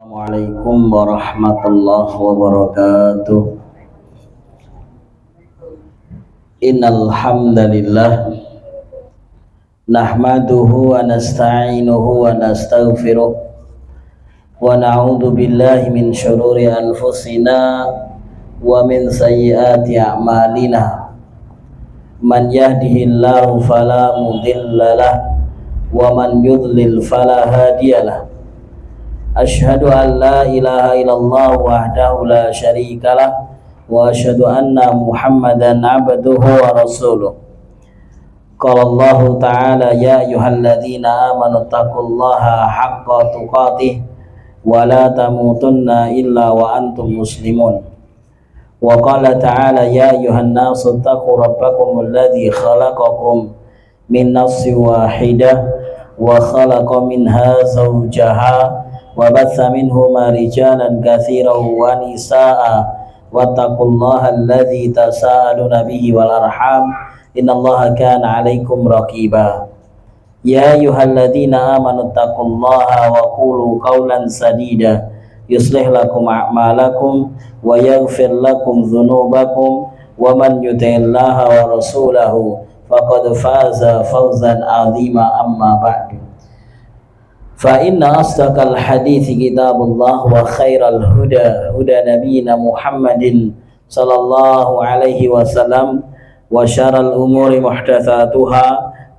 Assalamualaikum warahmatullahi wabarakatuh. Innal hamdalillah nahmaduhu wa nasta'inuhu wa nastaghfiruh wa na'udzu billahi min syururi anfusina wa min sayyiati a'malina. Man yahdihillahu fala mudhillalah wa man yudlil fala hadiyalah. Asyhadu an la ilaha illallah wahdahu la syarikalah wa asyhadu anna Muhammadan abduhu wa rasuluh. Qala Allah ta'ala ya ayyuhalladzina amanu taqullaha haqqa tuqatih wa la tamutunna illa wa antum muslimun. Wa qala ta'ala ya ayyuhan nasu taqu rabbakumul ladzi khalaqakum min nafsin wahidah wa khalaqa minha zawjaha wa batha minhuma rijalan katsiran wa nisaa wattaqullaha alladzi tasaaluna bihi wal arham innallaha kana 'alaikum raqiba. Ya ayyuhalladzina amanu taqullaha wa qulu qawlan sadida yuslih lakum a'malakum wa yaghfir lakum dhunubakum wa man yuti'illaha wa rasulahu faqad faza fawzan 'azima amma ba'du. Fa inna asdaqal hadithi kitabullah wa khairal huda huda nabiyina Muhammadin sallallahu alaihi wasallam wa syarrul umuri muhdatsatuha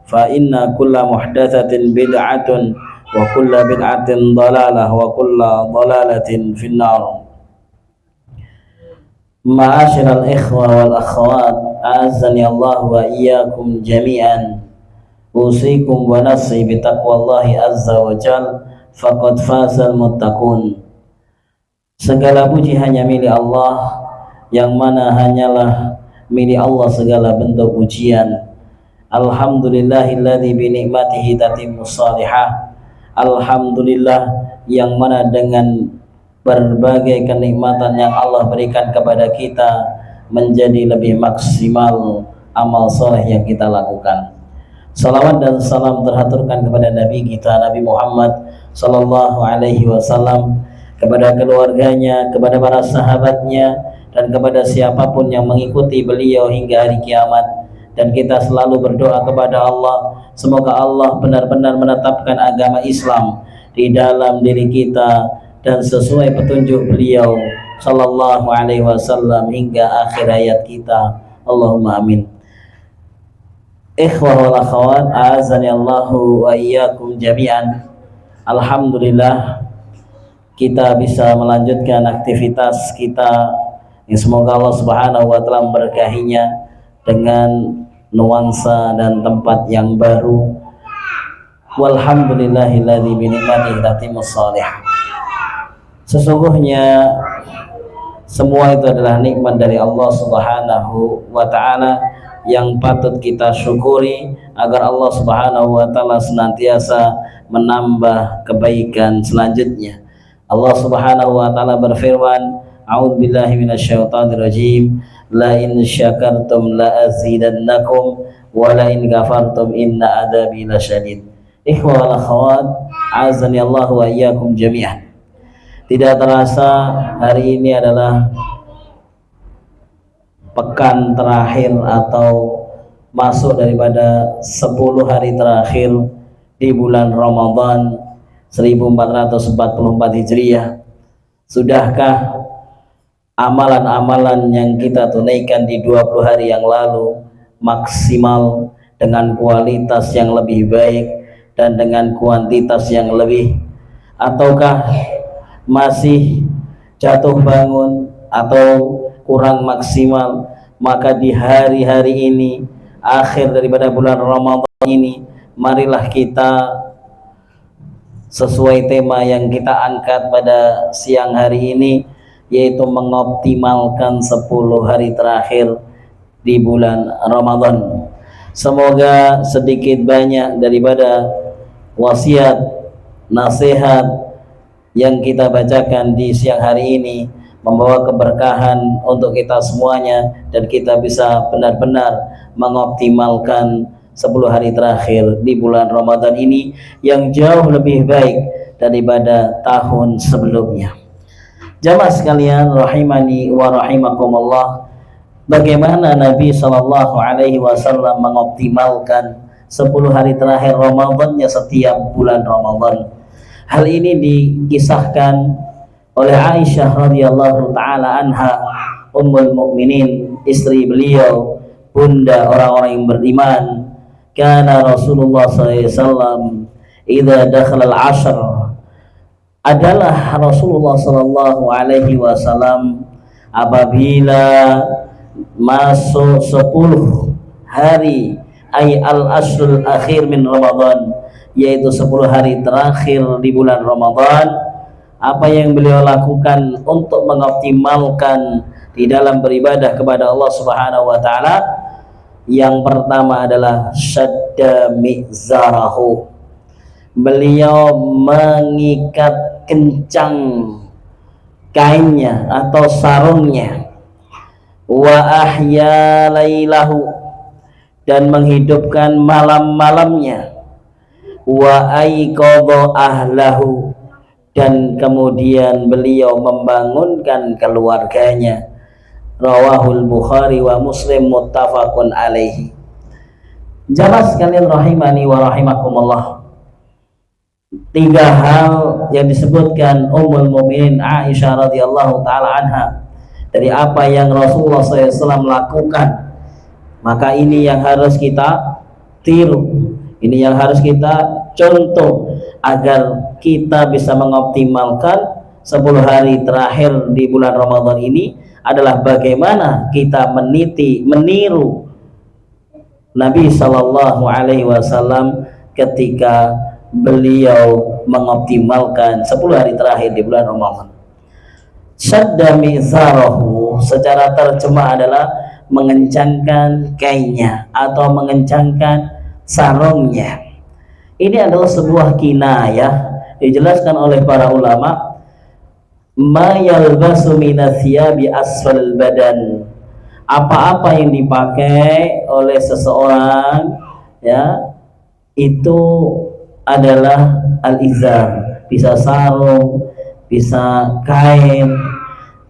fa inna kulla muhdatsatin bid'atun wa kulla bid'atin dhalalah wa kulla dhalalatin finnar. Ma'asyiral ikhwa wal akhwat, a'azzani Allah wa iyyakum jami'an. Usikum wa nafsi bitaqwallahi azza wa jal faqad fazal muttaqun. Segala puji hanya milik Allah, yang mana hanyalah milik Allah segala bentuk pujian. Alhamdulillahilladzi bi ni'matihi tatimmus shalihah. Alhamdulillah yang mana dengan berbagai kenikmatan yang Allah berikan kepada kita menjadi lebih maksimal amal soleh yang kita lakukan. Salawat dan salam terhaturkan kepada Nabi kita Nabi Muhammad sallallahu alaihi wasallam, kepada keluarganya, kepada para sahabatnya, dan kepada siapapun yang mengikuti beliau hingga hari kiamat. Dan kita selalu berdoa kepada Allah, semoga Allah benar-benar menetapkan agama Islam di dalam diri kita dan sesuai petunjuk beliau sallallahu alaihi wasallam hingga akhir hayat kita. Allahumma amin. Ikhwah wal akhwat, a'azani Allahu wa iyyakum jami'an. Alhamdulillah kita bisa melanjutkan aktivitas kita yang semoga Allah Subhanahu wa taala memberkahinya dengan nuansa dan tempat yang baru. Walhamdulillahilladzi bi ni'matihi tatimmus shalihah. Sesungguhnya semua itu adalah nikmat dari Allah Subhanahu wa taala yang patut kita syukuri agar Allah Subhanahu wa taala senantiasa menambah kebaikan selanjutnya. Allah Subhanahu wa taala berfirman, a'udzubillahi minasyaitonir rajim, la in syakartum la azidannakum wa la in kafartum inna adzabi lasyadid. Ikhwah wal akhwat, azani Allah wa iyyakum jami'an. Tidak terasa hari ini adalah pekan terakhir atau masuk daripada 10 hari terakhir di bulan Ramadan 1444 Hijriah. Sudahkah amalan-amalan yang kita tunaikan di 20 hari yang lalu maksimal dengan kualitas yang lebih baik dan dengan kuantitas yang lebih, ataukah masih jatuh bangun atau kurang maksimal? Maka di hari-hari ini, akhir daripada bulan Ramadan ini, marilah kita sesuai tema yang kita angkat pada siang hari ini, yaitu mengoptimalkan 10 hari terakhir di bulan Ramadan. Semoga sedikit banyak daripada wasiat, nasihat yang kita bacakan di siang hari ini membawa keberkahan untuk kita semuanya, dan kita bisa benar-benar mengoptimalkan 10 hari terakhir di bulan Ramadan ini yang jauh lebih baik daripada tahun sebelumnya. Jamaah sekalian rahimani wa rahimakumullah, bagaimana Nabi Shallallahu Alaihi Wasallam mengoptimalkan 10 hari terakhir Ramadannya setiap bulan Ramadan. Hal ini dikisahkan oleh Aisyah radhiyallahu taala anha, Ummul Mukminin, istri beliau, bunda orang-orang yang beriman. Kana Rasulullah SAW idza dakhala al-ashr, adalah Rasulullah Sallallahu Alaihi Wasallam apabila masuk 10 hari ay al-ashrul akhir min Ramadan, yaitu 10 hari terakhir di bulan Ramadan, apa yang beliau lakukan untuk mengoptimalkan di dalam beribadah kepada Allah Subhanahu wa taala? Yang pertama adalah syadda mizarahu, beliau mengikat kencang kainnya atau sarungnya, wa ahya lailahu, dan menghidupkan malam-malamnya, wa aiqadha ahlahu, dan kemudian beliau membangunkan keluarganya. Rawahul Bukhari wa Muslim muttafaqun alaihi. Jamaah sekalian rahimani wa rahimakumullah, 3 hal yang disebutkan Ummul Mukminin Aisyah radhiyallahu taala anha dari apa yang Rasulullah SAW lakukan, maka ini yang harus kita tiru, ini yang harus kita contoh agar kita bisa mengoptimalkan 10 hari terakhir di bulan Ramadan ini. Adalah bagaimana kita meniru Nabi Sallallahu Alaihi Wasallam ketika beliau mengoptimalkan 10 hari terakhir di bulan Ramadan. Syadda mizarahu secara terjemah adalah mengencangkan kainnya atau mengencangkan sarungnya. Ini adalah sebuah kinayah, dijelaskan oleh para ulama, ma yalbasu minathiyabi asfal badan, apa-apa yang dipakai oleh seseorang, ya, itu adalah al-izar, bisa sarung, bisa kain,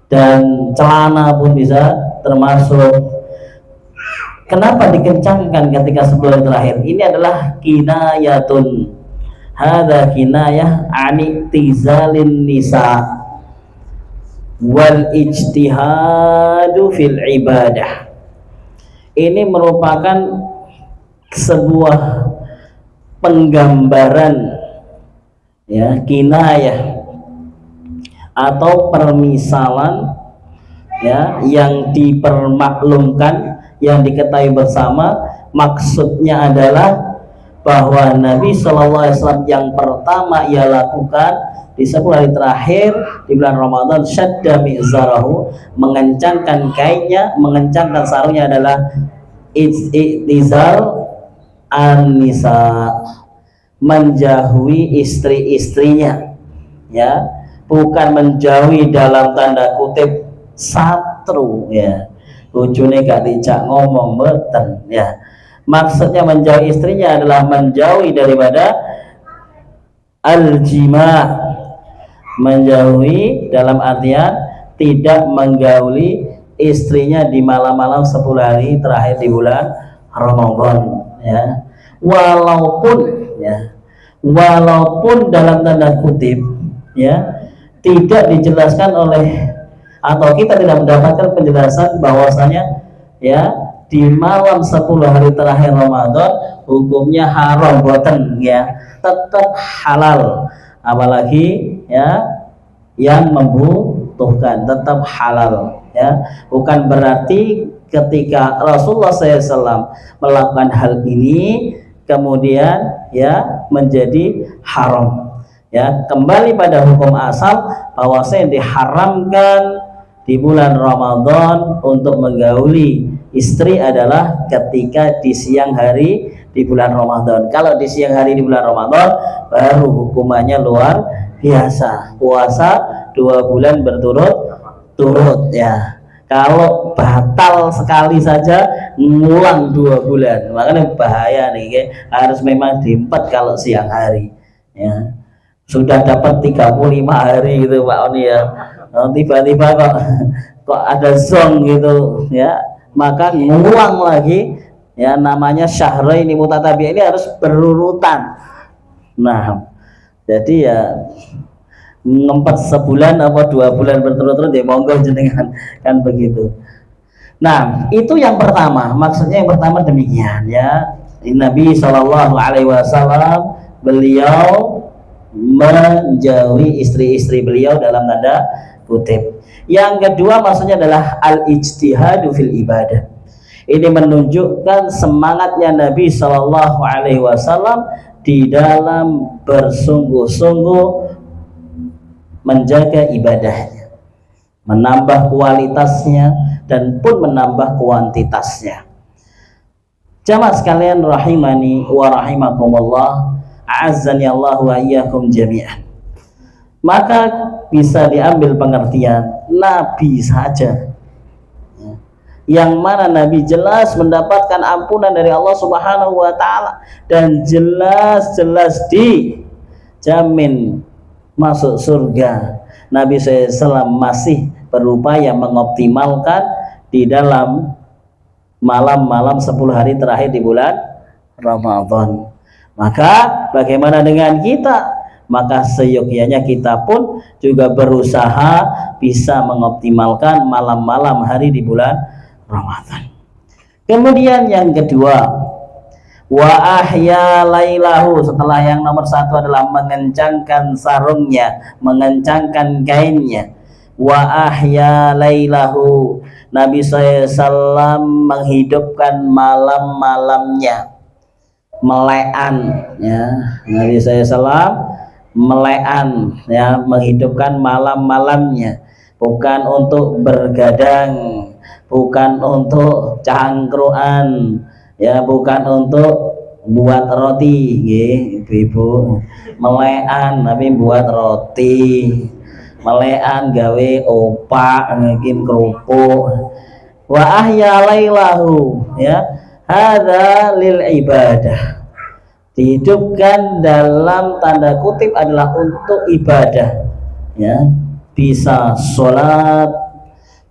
dan celana pun bisa termasuk. Kenapa dikencangkan ketika 10 hari terakhir? Ini adalah kinayatun, hadza kinayah ani tizalin nisa wal ijtihadu fil ibadah. Ini merupakan sebuah penggambaran, ya, kinayah atau permisalan, ya, yang dipermaklumkan, yang diketahui bersama. Maksudnya adalah bahwa Nabi Shallallahu Alaihi Wasallam yang pertama ia lakukan di 10 hari terakhir di bulan Ramadan, syadda mizarahu, mengencangkan kainnya, mengencangkan sarungnya, adalah i'tizal an-nisa, menjauhi istri-istrinya, ya, bukan menjauhi dalam tanda kutip satru, ya, ujungnya gak dijak ngomong beten, ya. Maksudnya menjauhi istrinya adalah menjauhi daripada al-jima', menjauhi dalam artian tidak menggauli istrinya di malam-malam 10 hari terakhir di bulan Ramadan, ya. Walaupun, ya, walaupun dalam tanda kutip, ya, tidak dijelaskan oleh, atau kita tidak mendapatkan penjelasan bahwasanya, ya, di malam 10 hari terakhir Ramadan hukumnya haram boten, ya, tetap halal, apalagi, ya, yang membutuhkan tetap halal, ya. Bukan berarti ketika Rasulullah SAW melakukan hal ini kemudian, ya, menjadi haram, ya. Kembali pada hukum asal bahwasanya diharamkan di bulan Ramadan untuk menggauli istri adalah ketika di siang hari di bulan Ramadan. Kalau di siang hari di bulan Ramadan baru hukumannya luar biasa, puasa 2 bulan berturut-turut, ya. Kalau batal sekali saja ngulang 2 bulan, makanya bahaya nih, harus memang diempet kalau siang hari, ya. sudah dapat 35 hari gitu Pak Oni ya. Tiba-tiba kok ada zong gitu ya, maka ngulang lagi ya, namanya syahraini mutatabi, ini harus berurutan. Nah jadi ya ngempet sebulan apa 2 bulan berturut-turut ya monggo jenengan, kan begitu. Nah itu yang pertama, maksudnya yang pertama demikian ya. Nabi Shallallahu Alaihi Wasallam beliau menjauhi istri-istri beliau dalam tanda kutip. Yang kedua maksudnya adalah al-ijtihadu fil ibadah. Ini menunjukkan semangatnya Nabi Shallallahu Alaihi Wasallam di dalam bersungguh-sungguh menjaga ibadahnya, menambah kualitasnya dan pun menambah kuantitasnya. Jamaah sekalian rahimani wa rahimakumullah, a'azzani Allah wa iyyakum jami'an. Maka bisa diambil pengertian Nabi saja yang mana Nabi jelas mendapatkan ampunan dari Allah Subhanahu wa taala dan jelas-jelas dijamin masuk surga. Nabi SAW masih berupaya mengoptimalkan di dalam malam-malam 10 hari terakhir di bulan Ramadan. Maka bagaimana dengan kita? Maka seyogyanya kita pun juga berusaha bisa mengoptimalkan malam-malam hari di bulan Ramadan. Kemudian yang kedua, wa ahya lailahu, setelah yang nomor satu adalah mengencangkan sarungnya, mengencangkan kainnya. Wa ahya lailahu, Nabi SAW menghidupkan malam-malamnya, melean ya. Nabi SAW melean ya, menghidupkan malam-malamnya, bukan untuk bergadang, bukan untuk cangkruan ya, bukan untuk buat roti ibu-ibu. Melean Nabi buat roti, melean gawe opak bikin kerupuk. Wa ahya lailahu ya, hadza lil ibadah, dihidupkan dalam tanda kutip adalah untuk ibadah ya, bisa sholat,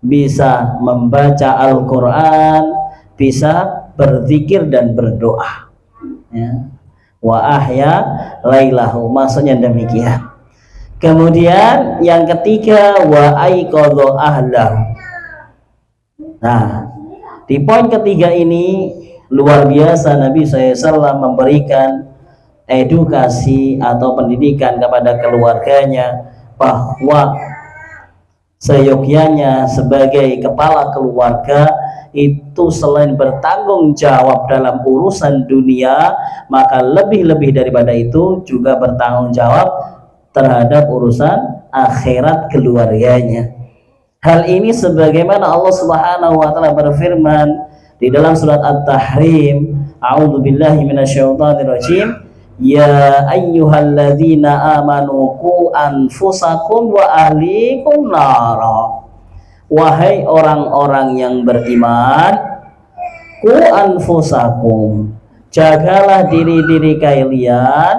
bisa membaca Al-Quran, bisa berzikir dan berdoa ya. Wa ahya lailahu, maksudnya demikian. Kemudian yang ketiga, wa aiqadha ahlahu. Nah di poin ketiga ini luar biasa, Nabi SAW memberikan edukasi atau pendidikan kepada keluarganya bahwa seyogyanya sebagai kepala keluarga itu selain bertanggung jawab dalam urusan dunia, maka lebih-lebih daripada itu juga bertanggung jawab terhadap urusan akhirat keluarganya. Hal ini sebagaimana Allah Subhanahu wa taala berfirman di dalam surat At-Tahrim, a'udzubillahi minasyaitonirrajim, ya ayyuhalladzina amanu qu anfusakum wa ahlikum nara. Wahai orang-orang yang beriman, qu anfusakum, jagalah diri-diri kalian,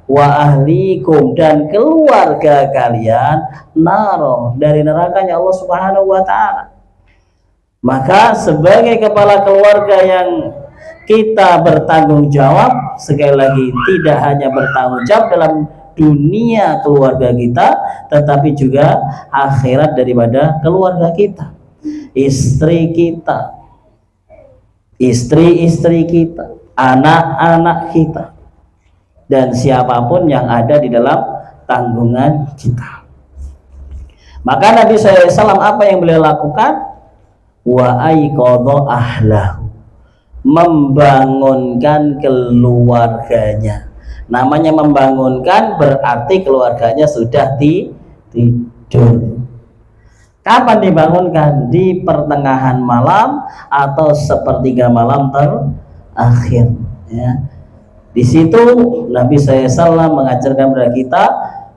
wa ahlikum, dan keluarga kalian, naro, dari nerakanya Allah Subhanahu wa taala. Maka sebagai kepala keluarga yang kita bertanggung jawab, sekali lagi tidak hanya bertanggung jawab dalam dunia keluarga kita, tetapi juga akhirat daripada keluarga kita, istri kita, istri-istri kita, anak-anak kita, dan siapapun yang ada di dalam tanggungan kita. Maka Nabi SAW apa yang beliau lakukan? Wa aiqadha ahlahu, membangunkan keluarganya. Namanya membangunkan berarti keluarganya sudah tidur. Kapan dibangunkan? Di pertengahan malam atau sepertiga malam terakhir ya. Di situ Nabi SAW mengajarkan kepada kita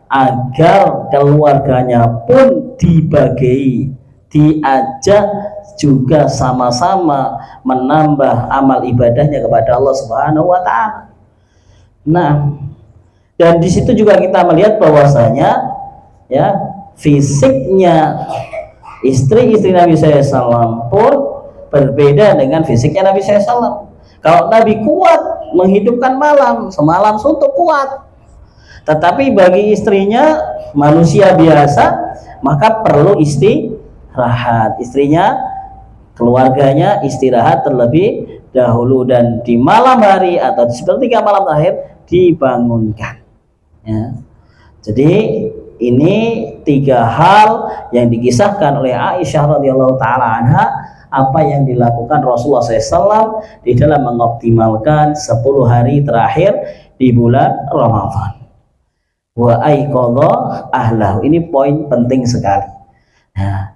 agar keluarganya pun dibagi, diajak juga sama-sama menambah amal ibadahnya kepada Allah Subhanahu wa taala. Nah, Dan di situ juga kita melihat bahwasanya ya fisiknya istri-istri Nabi SAW pun berbeda dengan fisiknya Nabi SAW. Kalau Nabi kuat menghidupkan malam, semalam suntuk kuat. Tetapi bagi istrinya manusia biasa, maka perlu istirahat. Istrinya, keluarganya istirahat terlebih dahulu, dan di malam hari atau di sepertiga malam terakhir dibangunkan. Ya. Jadi ini 3 hal yang dikisahkan oleh Aisyah radhiyallahu taala anha, apa yang dilakukan Rasulullah SAW di dalam mengoptimalkan 10 hari terakhir di bulan Ramadan. Wa aiqadha ahlahu. Ini poin penting sekali. Nah,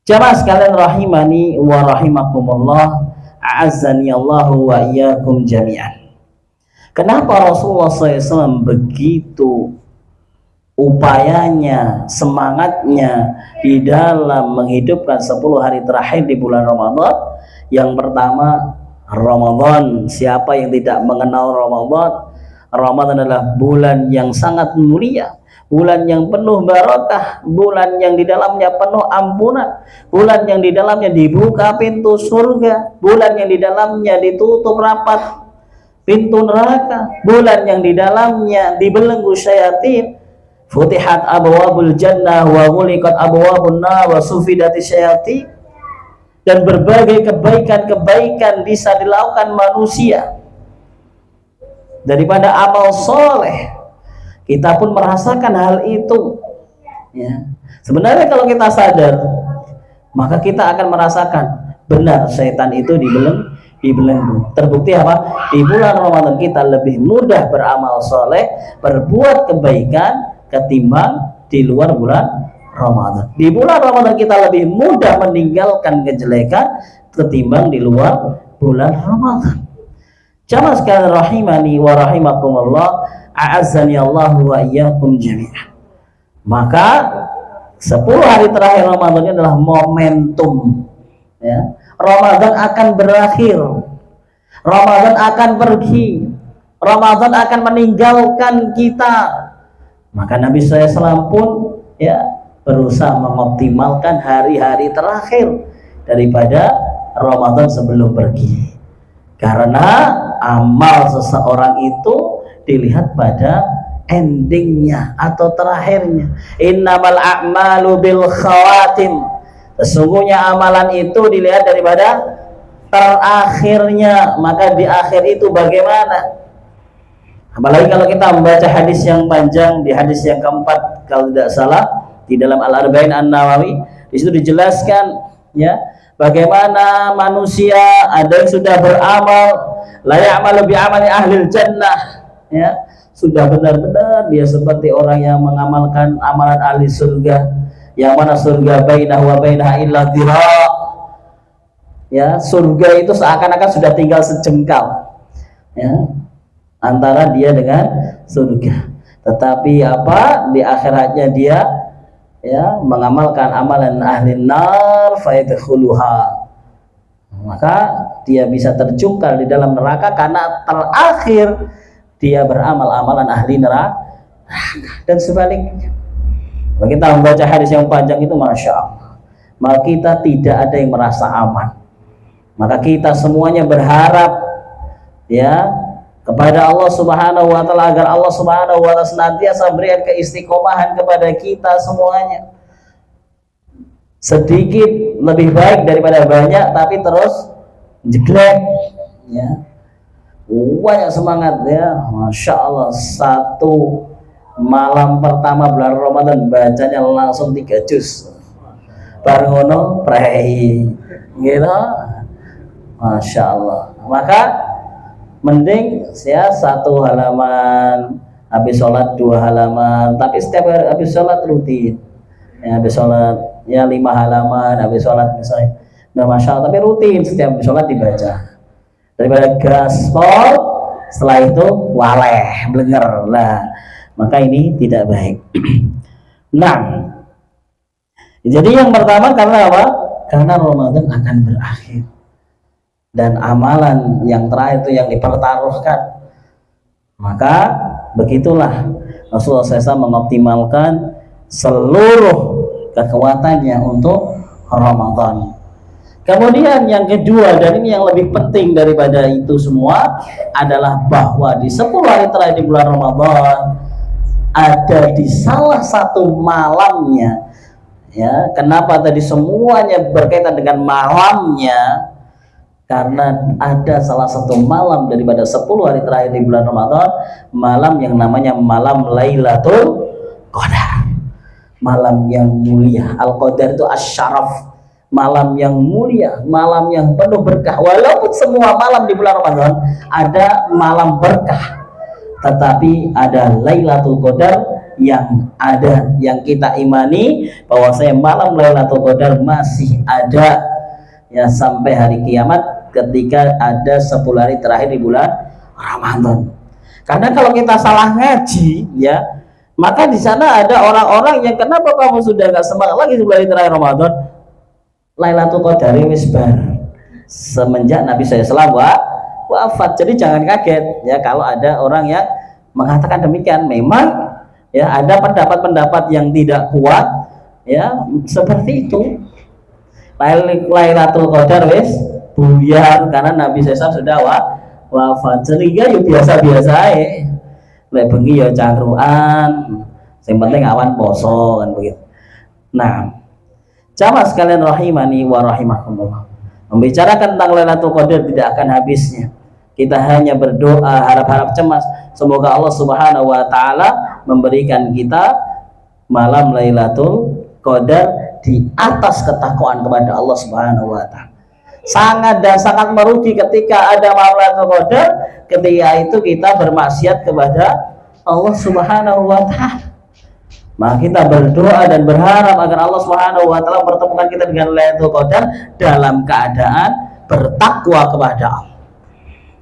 jamaah sekalian rahimani wa rahimakumullah, a'azzani Allahu wa iyyakum jami'an. Kenapa Rasulullah SAW begitu upayanya, semangatnya di dalam menghidupkan 10 hari terakhir di bulan Ramadan? Yang pertama, Ramadan. Siapa yang tidak mengenal Ramadan? Ramadan adalah bulan yang sangat mulia, bulan yang penuh barakah, bulan yang di dalamnya penuh ampunan, bulan yang di dalamnya dibuka pintu surga, bulan yang di dalamnya ditutup rapat pintu neraka, bulan yang di dalamnya dibelenggu syayatin. Futihat abwabul jannah wa ghuliqat abwabun nar wa sufidati syayatin. Dan berbagai kebaikan-kebaikan bisa dilakukan manusia daripada amal soleh. Kita pun merasakan hal itu ya. Sebenarnya kalau kita sadar, maka kita akan merasakan benar setan itu dibelenggu. Terbukti apa? Di bulan Ramadan kita lebih mudah beramal soleh, berbuat kebaikan ketimbang di luar bulan Ramadan. Di bulan Ramadan kita lebih mudah meninggalkan kejelekan ketimbang di luar bulan Ramadan. Jamaah sekalian rahimani wa rahimakumullah, a'azzani Allahu wa iyyakum jami'an. Maka 10 hari terakhir Ramadan ini adalah momentum ya. Ramadan akan berakhir, Ramadan akan pergi, Ramadan akan meninggalkan kita. Maka Nabi SAW pun ya berusaha mengoptimalkan hari-hari terakhir daripada Ramadan sebelum pergi. Karena amal seseorang itu dilihat pada endingnya atau terakhirnya. Innamal a'malu bil khawatim. Sesungguhnya amalan itu dilihat daripada terakhirnya. Maka di akhir itu bagaimana? Apalagi kalau kita membaca hadis yang panjang, di hadis yang keempat kalau tidak salah di dalam Al-Arba'in An-Nawawi, di situ dijelaskan ya bagaimana manusia ada yang sudah beramal la ya'malu bi amali ahlil jannah ya, sudah benar-benar dia seperti orang yang mengamalkan amalan ahli surga, yang mana surga bainahu wa bainaha illa dhira' ya, surga itu seakan-akan sudah tinggal sejengkal ya antara dia dengan surga. Tetapi apa, di akhiratnya dia ya mengamalkan amalan ahli nar fayadkhuluha, maka dia bisa terjungkal di dalam neraka karena terakhir dia beramal amalan ahli neraka. Dan sebaliknya, kalau kita membaca hadis yang panjang itu, masya Allah, maka kita tidak ada yang merasa aman. Maka kita semuanya berharap ya kepada Allah Subhanahu wa taala agar Allah Subhanahu wa taala senantiasa berikan keistiqomahan kepada kita semuanya. Sedikit lebih baik daripada banyak, tapi terus jelek ya. Banyak semangat ya, masya Allah. Satu malam pertama bulan Ramadan bacanya langsung 3 juz. Barengono prei gitu. Masya Allah. Maka mending ya 1 halaman, habis sholat 2 halaman, tapi setiap hari habis sholat rutin ya, habis sholat ya 5 halaman, habis sholat misalnya, nah masya Allah, tapi rutin setiap habis sholat dibaca, daripada gaspol setelah itu waleh blenger lah, maka ini tidak baik. Nah, jadi yang pertama karena apa? Karena Ramadan akan berakhir dan amalan yang terakhir itu yang dipertaruhkan, maka Begitulah Rasulullah SAW mengoptimalkan seluruh kekuatannya untuk Ramadan. Kemudian yang kedua, dan ini yang lebih penting daripada itu semua, adalah bahwa di 10 hari terakhir di bulan Ramadan ada di salah satu malamnya, ya. Kenapa tadi semuanya berkaitan dengan malamnya? Karena ada salah satu malam daripada 10 hari terakhir di bulan Ramadan, malam yang namanya malam Lailatul Qadar, malam yang mulia. Al-Qadar itu asyaraf, malam yang mulia, malam yang penuh berkah. Walaupun semua malam di bulan Ramadan ada malam berkah, tetapi ada Lailatul Qadar yang kita imani bahwasanya malam Lailatul Qadar masih ada, ya, sampai hari kiamat ketika ada 10 hari terakhir di bulan Ramadan. Karena kalau kita salah ngaji, ya, maka di sana ada orang-orang yang, kenapa kamu sudah gak semangat lagi 10 hari terakhir Ramadan? Lailatul Qadar wis bar semenjak Nabi SAW wafat. Jadi jangan kaget, ya, kalau ada orang yang mengatakan demikian. Memang, ya, ada pendapat-pendapat yang tidak kuat, ya, seperti itu. Lailatul Qadar wis buyar karena Nabi SAW sudah wafat. Sehingga ya biasa-biasa aja. Lek bengi ya cangkruan, yang penting awan poso, kan begitu. Nah, jamaah sekalian rahimani wa rahimakumullah, membicarakan tentang Lailatul Qadar tidak akan habisnya. Kita hanya berdoa, harap-harap cemas semoga Allah Subhanahu wa taala memberikan kita malam Lailatul Qadar di atas ketakwaan kepada Allah Subhanahu wa taala. Sangat dan sangat merugi ketika ada malam Lailatul Qadar, ketika itu kita bermaksiat kepada Allah Subhanahu wa taala. Maka kita berdoa dan berharap agar Allah Subhanahu wa taala mempertemukan kita dengan Lailatul Qadar dalam keadaan bertakwa kepada Allah.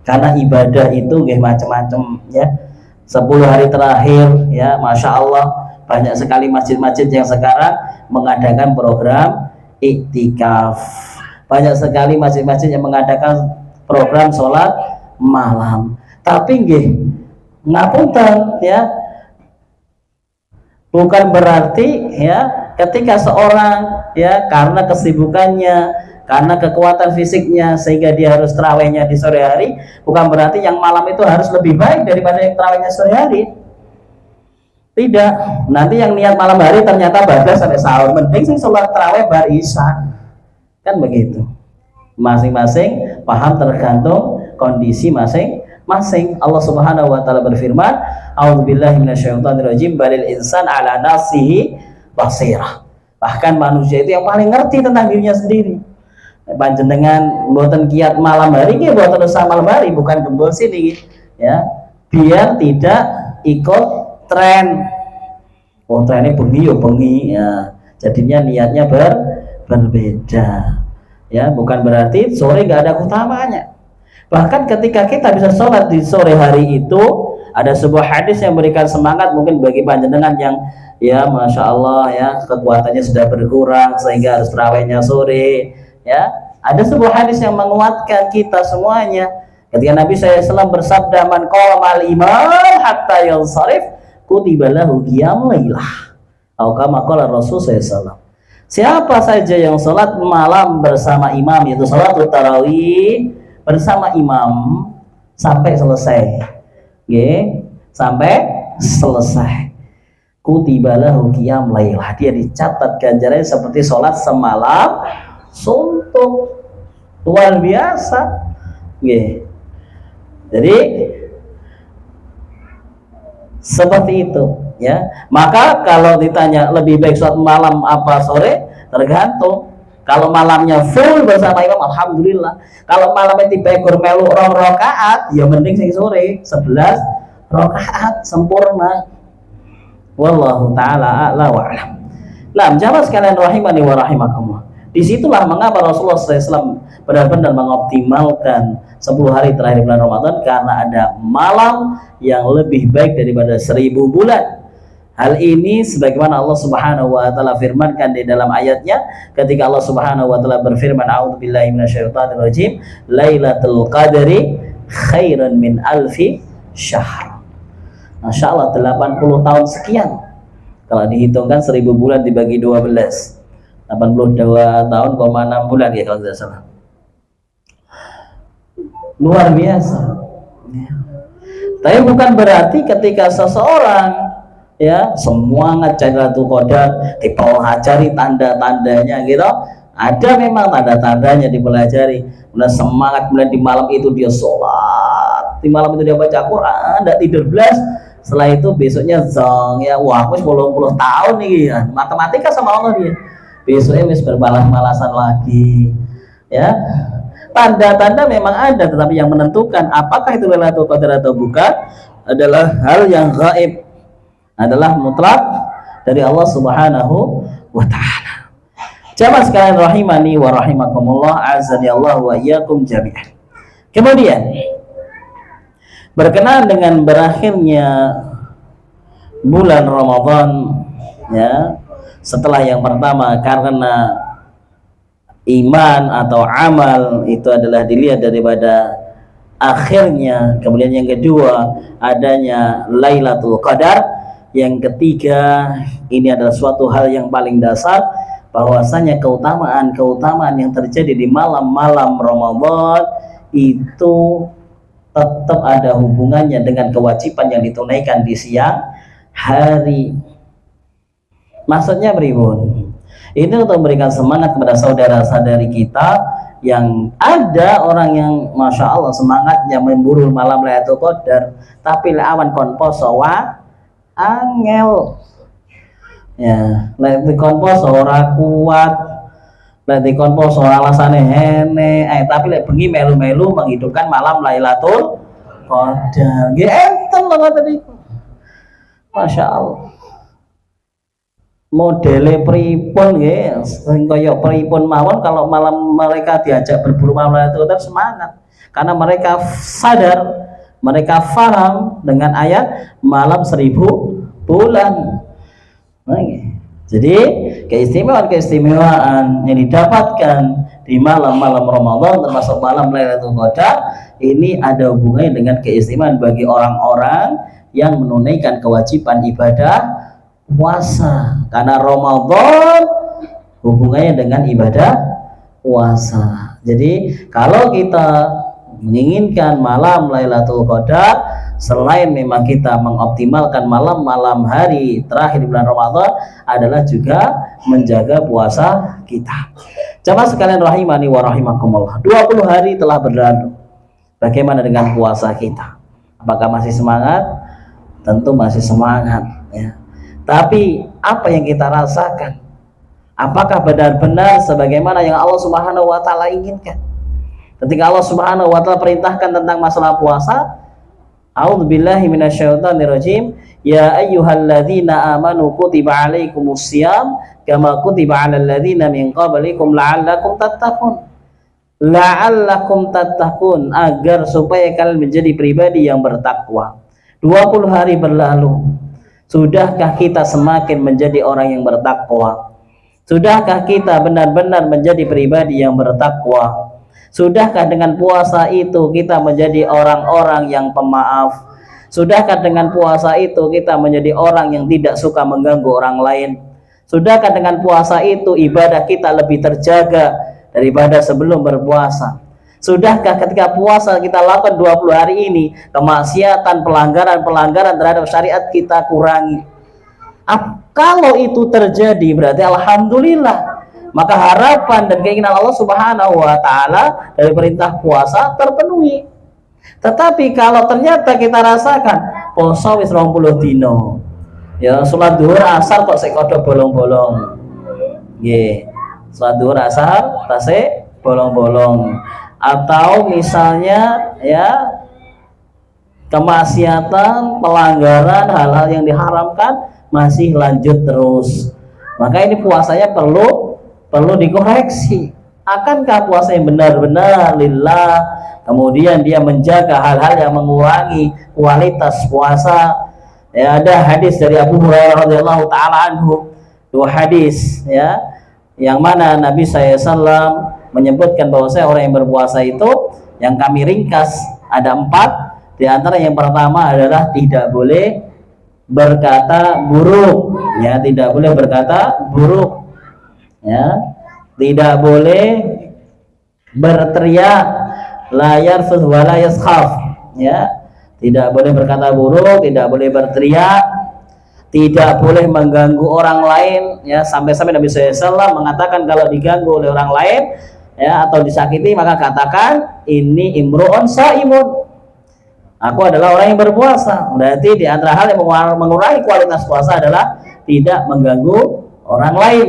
Karena ibadah itu nggih macam-macam, ya. 10 hari terakhir, ya, Masya Allah, banyak sekali masjid-masjid yang sekarang mengadakan program iktikaf. Banyak sekali masjid-masjid yang mengadakan program sholat malam. Tapi nggih ngapunten, ya, bukan berarti, ya, ketika seorang, ya, karena kesibukannya, karena kekuatan fisiknya sehingga dia harus tarawihnya di sore hari, bukan berarti yang malam itu harus lebih baik daripada yang tarawihnya sore hari. Tidak. Nanti yang niat malam hari ternyata badas sampai sahur, mending sing sholat tarawih bar isya. Kan begitu. Masing-masing paham tergantung kondisi masing-masing. Allah Subhanahu wa taala berfirman, "A'udzubillahi minasyaitonirrajim, balil insan ala nafsihi basirah." Bahkan manusia itu yang paling ngerti tentang dirinya sendiri. Panjenengan mboten kiat malam hari nggih, mboten usah malam hari, bukan gembul sini, ya. Biar tidak ikut tren. Oh, trennya bengi yo bengi, ya. Jadinya niatnya berbeda. Ya, bukan berarti sore nggak ada utamanya. Bahkan ketika kita bisa sholat di sore hari itu, ada sebuah hadis yang memberikan semangat mungkin bagi panjenengan yang, ya, Masya Allah, ya, kekuatannya sudah berkurang sehingga harus tarawihnya sore, ya. Ada sebuah hadis yang menguatkan kita semuanya ketika Nabi SAW bersabda, "Man qama al-imam hatta yansharif kutiba lahu qiyamul lailah." Atau kama qala Rasul SAW. Siapa saja yang sholat malam bersama imam, yaitu sholat tarawih bersama imam sampai selesai, sampai selesai, kutiba lahu qiyam lailah, dia dicatat ganjarannya seperti sholat semalam suntuk. Luar biasa. Jadi seperti itu, ya. Maka kalau ditanya lebih baik sholat malam apa sore, tergantung. Kalau malamnya full bersama imam, alhamdulillah. Kalau malamnya tiba melu 2 rakaat, ya mending sing sore 11 rakaat sempurna. Wallahu taala a'la wa a'lam. Nah, jamaah sekalian rahimani wa rahimakumullah. Disitulah mengapa Rasulullah SAW benar-benar mengoptimalkan 10 hari terakhir bulan Ramadan, karena ada malam yang lebih baik daripada 1000 bulan. Hal ini sebagaimana Allah Subhanahu wa taala firmankan di dalam ayatnya ketika Allah Subhanahu wa taala berfirman, "A'udzubillahi minasyaitonirrajim, Lailatul Qadri khairan min alfi syahr." Masya Allah 80 tahun sekian. Kalau dihitungkan 1000 bulan dibagi 12, 82 tahun, 6 bulan ya kalau tidak salah. Luar biasa. Tapi bukan berarti ketika seseorang ya semangat Lailatul Qadar dipelajari tanda-tandanya gitu. Ada memang tanda-tandanya dipelajari. Kemudian semangat, kemudian di malam itu dia sholat, di malam itu dia baca Quran, tidak tidur belas. Setelah itu besoknya zong ya, wah aku 10 tahun nih ya. Matematika sama Allah dia. Besoknya wis berbalas-balasan lagi. Ya. Tanda-tanda memang ada, tetapi yang menentukan apakah itu Lailatul Qadar atau bukan adalah hal yang gaib, adalah mutlak dari Allah Subhanahu wa taala. Jamaah sekalian rahimani wa rahimakumullah, azani Allah wa iyyakum jami'an. Kemudian berkenaan dengan berakhirnya bulan Ramadan ya, setelah yang pertama karena iman atau amal itu adalah dilihat daripada akhirnya, kemudian yang kedua adanya Lailatul Qadar, yang ketiga ini adalah suatu hal yang paling dasar bahwasanya keutamaan yang terjadi di malam-malam Ramadan itu tetap ada hubungannya dengan kewajiban yang ditunaikan di siang hari. Maksudnya beribun? Ini untuk memberikan semangat kepada saudara-saudari kita yang ada orang yang masya Allah semangatnya memburu malam Lailatul Qadar, tapi lawan kon poso wa angel. Ya, lek dikon poso ora kuat, lek dikon poso alasane hene, tapi lek bengi melu-melu menghidupkan malam Lailatul Qadar. Nggih enten lho ngoten niku. Masya Allah. Modele pripun nggih, sing kaya pripun mawon kalau malam mereka diajak berburu malam Lailatul Qadar semangat. Karena mereka sadar, mereka paham dengan ayat malam 1000 bulan. Nah, jadi keistimewaan yang didapatkan di malam-malam Ramadan termasuk malam Lailatul Qadar ini ada hubungannya dengan keistimewaan bagi orang-orang yang menunaikan kewajiban ibadah puasa, karena Ramadan hubungannya dengan ibadah puasa. Jadi kalau kita menginginkan malam Lailatul Qadar, selain memang kita mengoptimalkan malam-malam hari terakhir di bulan Ramadan, adalah juga menjaga puasa kita. Jamaah sekalian rahimani wa rahimakumullah, 20 hari telah berlalu. Bagaimana dengan puasa kita? Apakah masih semangat? Tentu masih semangat ya. Tapi apa yang kita rasakan? Apakah benar-benar sebagaimana yang Allah Subhanahu wa taala inginkan? Ketika Allah Subhanahu wa taala perintahkan tentang masalah puasa, a'udzubillahi minasyaitonirrajim, ya ayyuhalladzina amanu kutiba alaikumusiyam kama kutiba alal ladzina min qablikum la'allakum tattaqun. La'allakum tattaqun, agar supaya kalian menjadi pribadi yang bertakwa. 20 hari berlalu. Sudahkah kita semakin menjadi orang yang bertakwa? Sudahkah kita benar-benar menjadi pribadi yang bertakwa? Sudahkah dengan puasa itu kita menjadi orang-orang yang pemaaf? Sudahkah dengan puasa itu kita menjadi orang yang tidak suka mengganggu orang lain? Sudahkah dengan puasa itu ibadah kita lebih terjaga daripada sebelum berpuasa? Sudahkah ketika puasa kita lakukan 20 hari ini, kemaksiatan, pelanggaran terhadap syariat kita kurangi? Kalau itu terjadi berarti alhamdulillah, maka harapan dan keinginan Allah Subhanahu wa taala dari perintah puasa terpenuhi. Tetapi kalau ternyata kita rasakan poso wis 20 dino, ya salat zuhur asar kok sik kodho bolong-bolong. Nggih. Salat zuhur asar tasik bolong-bolong. Atau misalnya ya kemaksiatan, pelanggaran, hal-hal yang diharamkan masih lanjut terus, maka ini puasanya perlu dikoreksi. Akankah puasa yang benar-benar lillah, kemudian dia menjaga hal-hal yang mengurangi kualitas puasa? Ya, ada hadis dari Abu Hurairah radhiyallahu taala anhu, 2 hadis ya, yang mana Nabi SAW menyebutkan bahwasanya orang yang berpuasa itu, yang kami ringkas ada 4. Di antara yang pertama adalah tidak boleh berkata buruk, ya, tidak boleh berkata buruk, ya, tidak boleh berteriak, layar wala yaskhaf, ya, tidak boleh berkata buruk, tidak boleh berteriak, tidak boleh mengganggu orang lain, ya, sampai-sampai Nabi SAW mengatakan kalau diganggu oleh orang lain, ya, atau disakiti, maka katakan ini imru'un shaimun, aku adalah orang yang berpuasa. Berarti di antara hal yang mengurangi kualitas puasa adalah tidak mengganggu orang lain.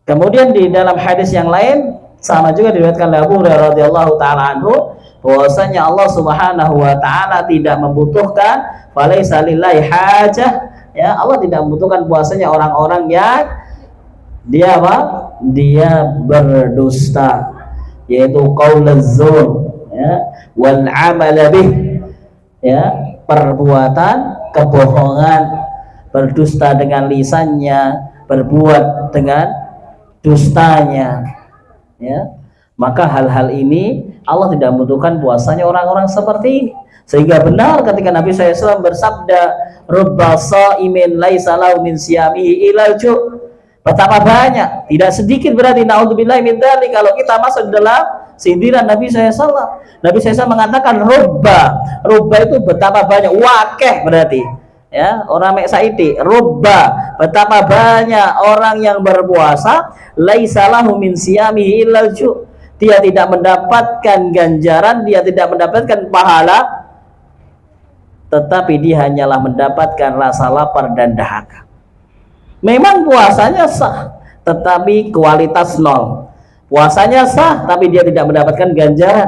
Kemudian di dalam hadis yang lain sama juga diriwayatkan oleh Abu Hurairah radhiyallahu taala anhu bahwasanya Allah Subhanahu wa taala tidak membutuhkan, falaisa lillahi hajah, ya, Allah tidak membutuhkan puasanya orang-orang yang dia apa? Dia berdusta, yaitu qaulaz zur, ya, wal amal bih, ya, perbuatan kebohongan, berdusta dengan lisannya, berbuat dengan dustanya, ya, maka hal-hal ini Allah tidak membutuhkan puasanya orang-orang seperti ini. Sehingga benar ketika Nabi SAW bersabda, rubba shaimin laisa lahu min siyamihi ilal ju', betapa banyak, tidak sedikit berarti, naudzubillahi min dzalik, kalau kita masuk dalam sindiran Nabi SAW. Nabi SAW mengatakan rubba itu betapa banyak, wakeh berarti, ya, orang mek saidi, rubba betapa banyak orang yang berpuasa, laisa lahu min siyamihi illal ju', dia tidak mendapatkan ganjaran, dia tidak mendapatkan pahala, tetapi dia hanyalah mendapatkan rasa lapar dan dahaga. Memang puasanya sah, tetapi kualitas nol. Puasanya sah, tapi dia tidak mendapatkan ganjaran.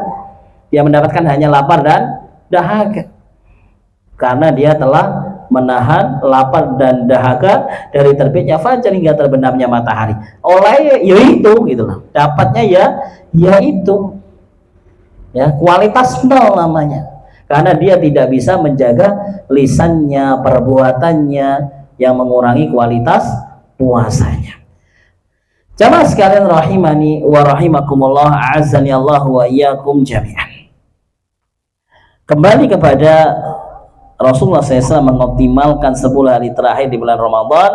Dia mendapatkan hanya lapar dan dahaga. Karena dia telah menahan lapar dan dahaga dari terbitnya fajar hingga terbenamnya matahari. Oleh ya itu, gitu loh. Dapatnya ya itu. Ya, kualitas nol namanya. Karena dia tidak bisa menjaga lisannya, perbuatannya, yang mengurangi kualitas puasanya. Jamaah sekalian rahimani wa rahimakumullah, a'azzani Allah wa iyyakum jami'an. Kembali kepada Rasulullah SAW mengoptimalkan 10 hari terakhir di bulan Ramadan,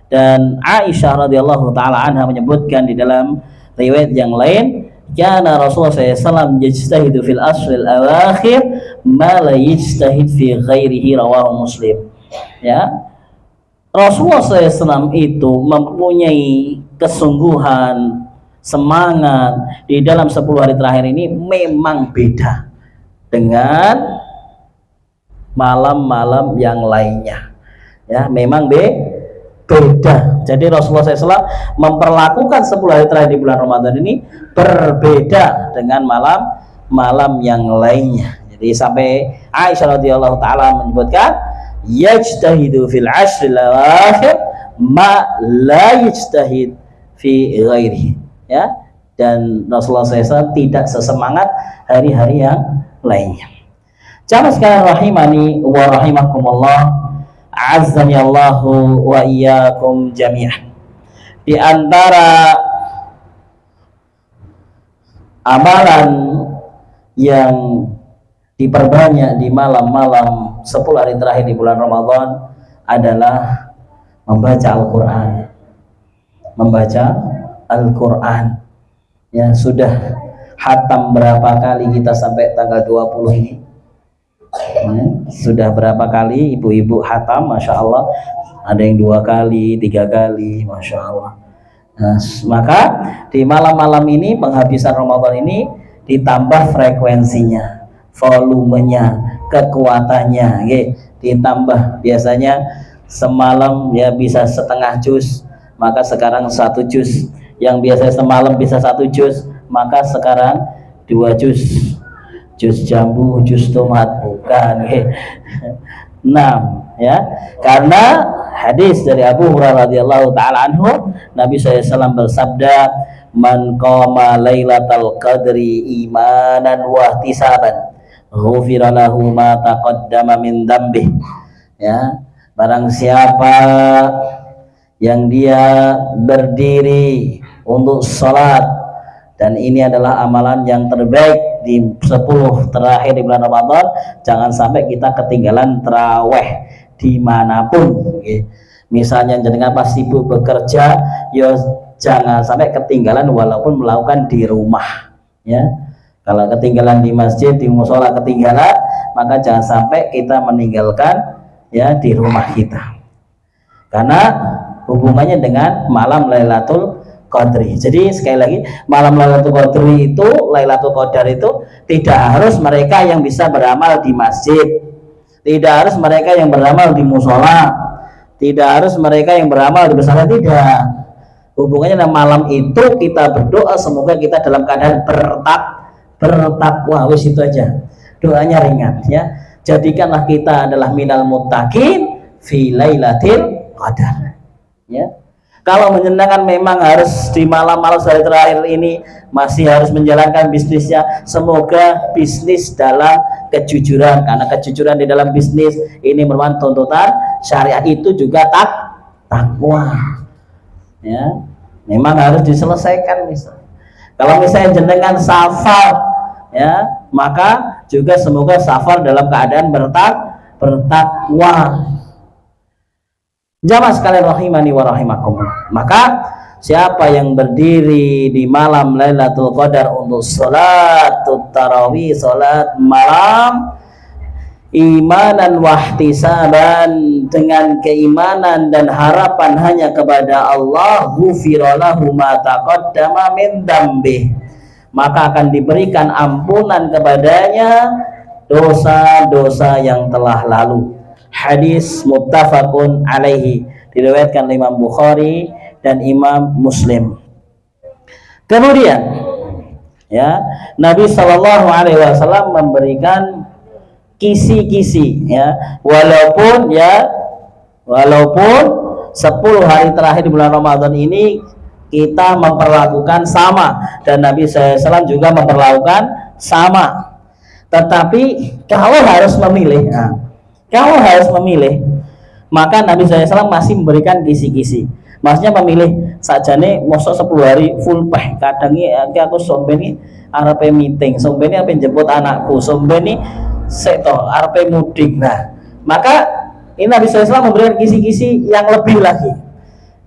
dan Aisyah radhiyallahu taala anha menyebutkan di dalam riwayat yang lain, kana Rasulullah SAW yajtahidu fil ashril awakhir ma la yajtahid fi ghairihi, rawahu Muslim. Ya, Rasulullah SAW itu mempunyai kesungguhan, semangat di dalam 10 hari terakhir ini memang beda dengan malam-malam yang lainnya, ya, memang beda. Jadi Rasulullah SAW memperlakukan 10 hari terakhir di bulan Ramadan ini berbeda dengan malam-malam yang lainnya. Jadi sampai Aisyah radhiyallahu taala menyebutkan, yajtahidu fil ashril awakhir ma la yajtahid fi ghairihi, ya, dan Rasulullah SAW tidak sesemangat hari-hari yang lainnya. Jamaah sekalian rahimani wa rahimakumullah, azzani Allahu wa iyyakum jami'an. Di antara amalan yang diperbanyak di malam-malam 10 hari terakhir di bulan Ramadan adalah membaca Al-Quran. Membaca Al-Quran, ya, sudah khatam berapa kali kita sampai tanggal 20 ini, ya, sudah berapa kali ibu-ibu khatam, Masya Allah, ada yang 2 kali, 3 kali, Masya Allah. Nah, maka di malam-malam ini, penghabisan Ramadan ini, ditambah frekuensinya, volumenya, kekuatannya, ditambah. Biasanya semalam ya bisa setengah juz, maka sekarang 1 juz. Yang biasanya semalam bisa 1 juz, maka sekarang 2 juz. Juz jambu, juz tomat, bukan. 6, ya, karena hadis dari Abu Hurairah radhiyallahu taala anhu, Nabi SAW bersabda, man qama lailatal qadri imanan wa ihtisaban ghufira lahu ma taqaddama min dzambih. Ya, barang siapa yang dia berdiri untuk salat, dan ini adalah amalan yang terbaik di 10 terakhir di bulan Ramadan, jangan sampai kita ketinggalan tarawih dimanapun. Misalnya jenengan pas sibuk bekerja, ya jangan sampai ketinggalan walaupun melakukan di rumah, ya. Kalau ketinggalan di masjid, di musola ketinggalan, maka jangan sampai kita meninggalkan ya di rumah kita, karena hubungannya dengan malam Lailatul Qadri. Jadi sekali lagi, malam Lailatul Qadri itu, Lailatul Qadar itu tidak harus mereka yang bisa beramal di masjid, tidak harus mereka yang beramal di musola, tidak harus mereka yang beramal di pesantren, tidak. Hubungannya dengan malam itu kita berdoa semoga kita dalam keadaan bertakwa, wis itu aja. Doanya ringan, ya. Jadikanlah kita adalah minal muttaqin fi lailatul qadar, ya. Kalau menyenangkan memang harus di malam-malam hari terakhir ini masih harus menjalankan bisnisnya, semoga bisnis dalam kejujuran, karena kejujuran di dalam bisnis ini merupakan tuntutan syariat, itu juga takwa, ya. Memang harus diselesaikan. Kalau misalnya jenengan safar, ya, maka juga semoga safar dalam keadaan bertakwa. Jamaah sekalian rahimani wa rahimakumullah. Maka siapa yang berdiri di malam Lailatul Qadar untuk salat tarawih, salat malam, imanan wahtisaban, dengan keimanan dan harapan hanya kepada Allah, ghufira lahu ma taqaddama min dzambih, maka akan diberikan ampunan kepadanya dosa-dosa yang telah lalu. Hadis muttafaqun alaihi, diriwayatkan Imam Bukhari dan Imam Muslim. Kemudian, ya, Nabi Shallallahu Alaihi Wasallam memberikan kisi-kisi, ya, walaupun 10 hari terakhir di bulan Ramadan ini kita memperlakukan sama, dan Nabi SAW juga memperlakukan sama. Tetapi kalau harus memilih, maka Nabi SAW masih memberikan kisi-kisi. Maksudnya memilih sajane mosok 10 hari full peh, kadang aku sombeni arepe meeting, sombeni apa jemput anakku, sombeni seto arepe mudik. Nah, maka ini Nabi SAW memberikan kisi-kisi yang lebih lagi.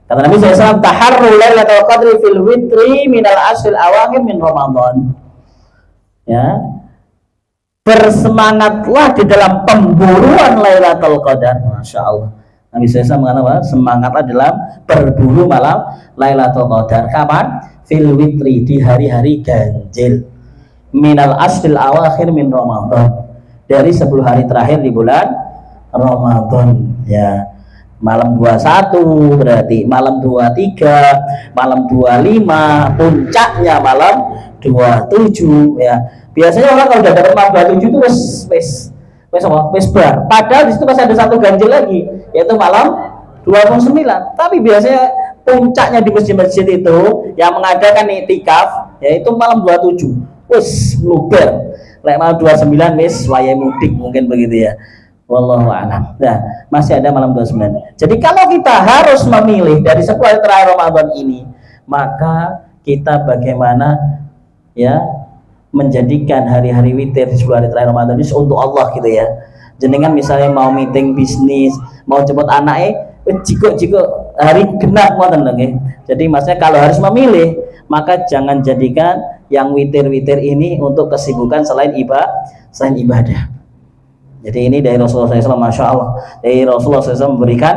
Kata Nabi SAW, taharru lailatul qadri fil witri minal ashril awakhir min Ramadan. Ya, bersemangatlah di dalam pemburuan Lailatul Qadar. Masya Allah, Nabi SAW mengatakan semangatlah dalam berburu malam Lailatul Qadar. Kapan? Fil witri, di hari-hari ganjil, minal ashril awakhir min Ramadan, dari 10 hari terakhir di bulan Ramadan, ya. Malam 21 berarti malam 23, malam 25, puncaknya malam 27, ya. Biasanya orang kalau udah dapat malam 27 itu wes bar. Padahal di situ masih ada satu ganjil lagi, yaitu malam 29. Tapi biasanya puncaknya di masjid-masjid itu yang mengadakan iktikaf yaitu malam 27. Wes luber. Lek malam 29 wis wayah mudik mungkin begitu, ya. Wallahu a'lam. Nah, masih ada malam 29. Jadi kalau kita harus memilih dari 10 hari terakhir Ramadan ini, maka kita bagaimana, ya, menjadikan hari-hari witir di 10 hari terakhir Ramadan ini untuk Allah, gitu, ya. Jenengan misalnya mau meeting bisnis, mau jemput anaknya, jiko hari genap ngoten lho nggih. Jadi maksudnya kalau harus memilih, maka jangan jadikan yang witir-witir ini untuk kesibukan selain ibadah. Jadi ini dari Rasulullah SAW, Masya Allah, dari Rasulullah SAW memberikan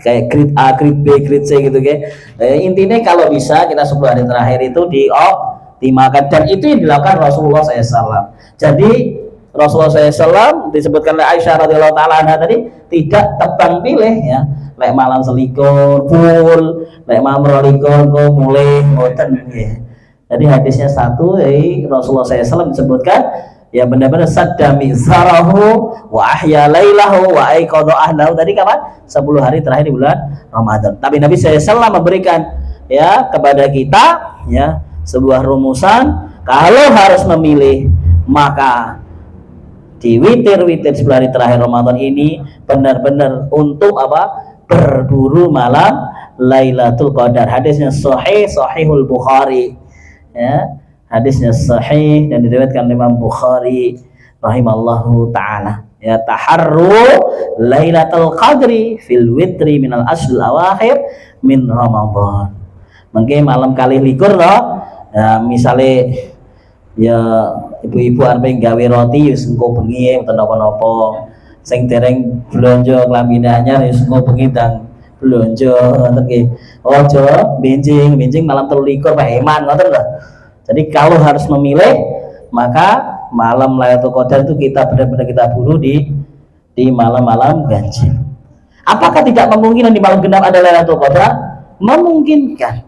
kayak grade A, grade B, grade C gitu, kayak intinya kalau bisa kita 10 hari terakhir itu dioptimalkan, dan itu yang dilakukan Rasulullah SAW. Jadi Rasulullah SAW disebutkan oleh Aisyah radhiyallahu taala anha tadi, tidak tebang pilih, ya. Lek malam selikur full, lek malam rolikur kok mulai ngoten, ya. Jadi hadisnya satu dari Rasulullah SAW disebutkan, ya, benar-benar sadda mizarahu wa ahya lailahu wa aiqadha ahlahu. Tadi kapan? 10 hari terakhir di bulan Ramadan. Tapi Nabi SAW memberikan, ya, kepada kita, ya, sebuah rumusan, kalau harus memilih, maka di witir-witir 10 hari terakhir Ramadan ini benar-benar untuk apa? Berburu malam Lailatul Qadar. Hadisnya sahihul Bukhari, ya. Hadisnya sahih dan diriwayatkan Imam Bukhari rahimallahu taala. ya taharru lailatul qadri fil witri minal ashril awakhir min Ramadan. Mengke malam kali likur loh ya, misalnya ya ibu-ibu arep gawe roti wis engko bengi utawa napa-napa sing dereng blonjo klambi anyar wis engko bengi ndang blonjo ngoten nggih. Aja benjing malam 23 Pak Eman ngoten lho. Jadi kalau harus memilih maka malam Lailatul Qadar itu kita benar-benar kita buru di malam-malam ganjil. Apakah tidak memungkinkan di malam genap ada Lailatul Qadar? Memungkinkan.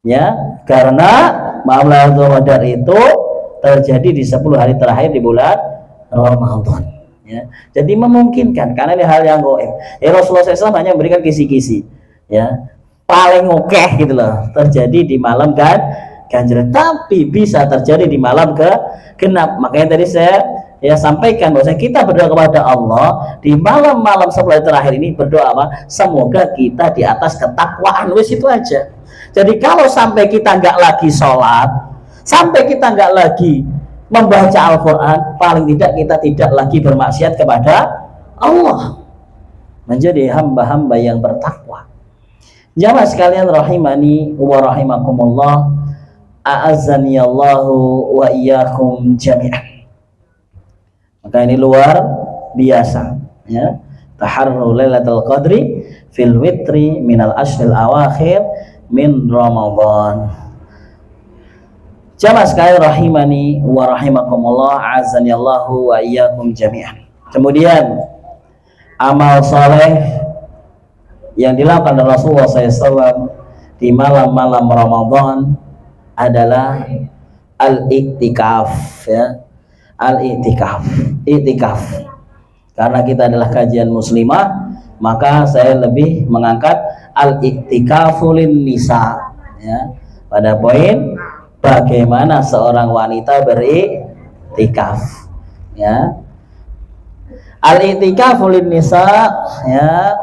Ya, karena malam Lailatul Qadar itu terjadi di 10 hari terakhir di bulan Ramadan. Ya, jadi memungkinkan karena ini hal yang goib. Ya, Rasulullah SAW hanya memberikan kisi-kisi. Ya, paling oke gitu loh terjadi di malam ganjil, tapi bisa terjadi di malam genap. Makanya tadi saya ya sampaikan bahwa kita berdoa kepada Allah di malam-malam 10 hari terakhir ini berdoa apa? Semoga kita di atas ketakwaan, wis itu aja. Jadi kalau sampai kita nggak lagi sholat, sampai kita nggak lagi membaca Al-Quran, paling tidak kita tidak lagi bermaksiat kepada Allah, menjadi hamba-hamba yang bertakwa. Jamaah sekalian rahimani wa rahimakumullah, a'azzani Allahu wa iyyakum jami'an. Maka ini luar biasa ya. Taharru lailatul qadri fil witri minal ashril awakhir min Ramadan. Jamaah sekalian rahimani wa rahimakumullah, azani Allahu wa iyyakum jami'an. Kemudian amal soleh yang dilakukan oleh Rasulullah SAW di malam-malam Ramadan adalah al-iktikaf ya. Iktikaf. Karena kita adalah kajian muslimah, maka saya lebih mengangkat al-iktikaful nisa ya. Pada poin bagaimana seorang wanita beriktikaf ya. Al-iktikaful nisa ya,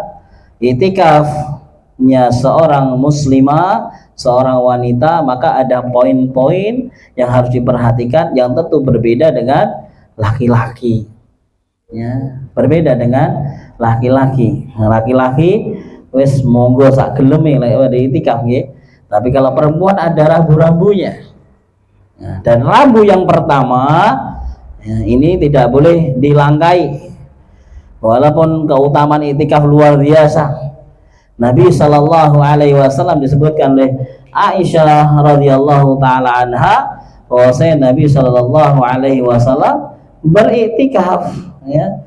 iktikafnya seorang muslimah, seorang wanita, maka ada poin-poin yang harus diperhatikan yang tentu berbeda dengan laki-laki ya, berbeda dengan laki-laki. Laki-laki wis monggo sak geleme lek iktikaf nggih. Tapi kalau perempuan ada rambu-rambunya. Ya, dan rambu yang pertama ya, ini tidak boleh dilangkai. Walaupun keutamaan iktikaf luar biasa. Nabi Shallallahu Alaihi Wasallam disebutkan oleh Aisyah radhiyallahu taala anha bahwasanya Nabi Shallallahu Alaihi Wasallam beriktikaf ya.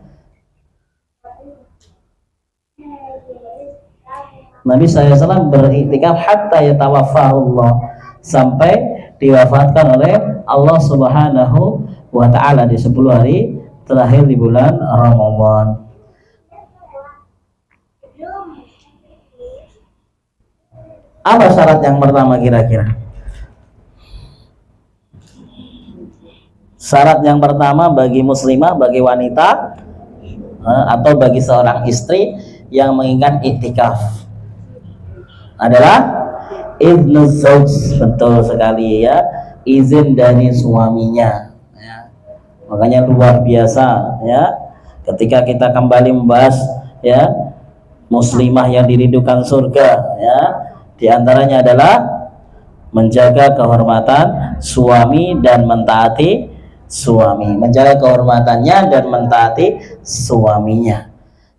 Nabi SAW beriktikaf hatta yatawaffahullah, sampai diwafatkan oleh Allah Subhanahu wa taala di 10 hari terakhir di bulan Ramadan. Apa syarat yang pertama kira-kira? Syarat yang pertama bagi muslimah, bagi wanita atau bagi seorang istri yang menginginkan iktikaf adalah idnu zauj, betul sekali ya, izin dari suaminya ya. Makanya luar biasa ya ketika kita kembali membahas ya muslimah yang dirindukan surga ya, diantaranya adalah menjaga kehormatan suami dan mentaati suami, menjaga kehormatannya dan mentaati suaminya.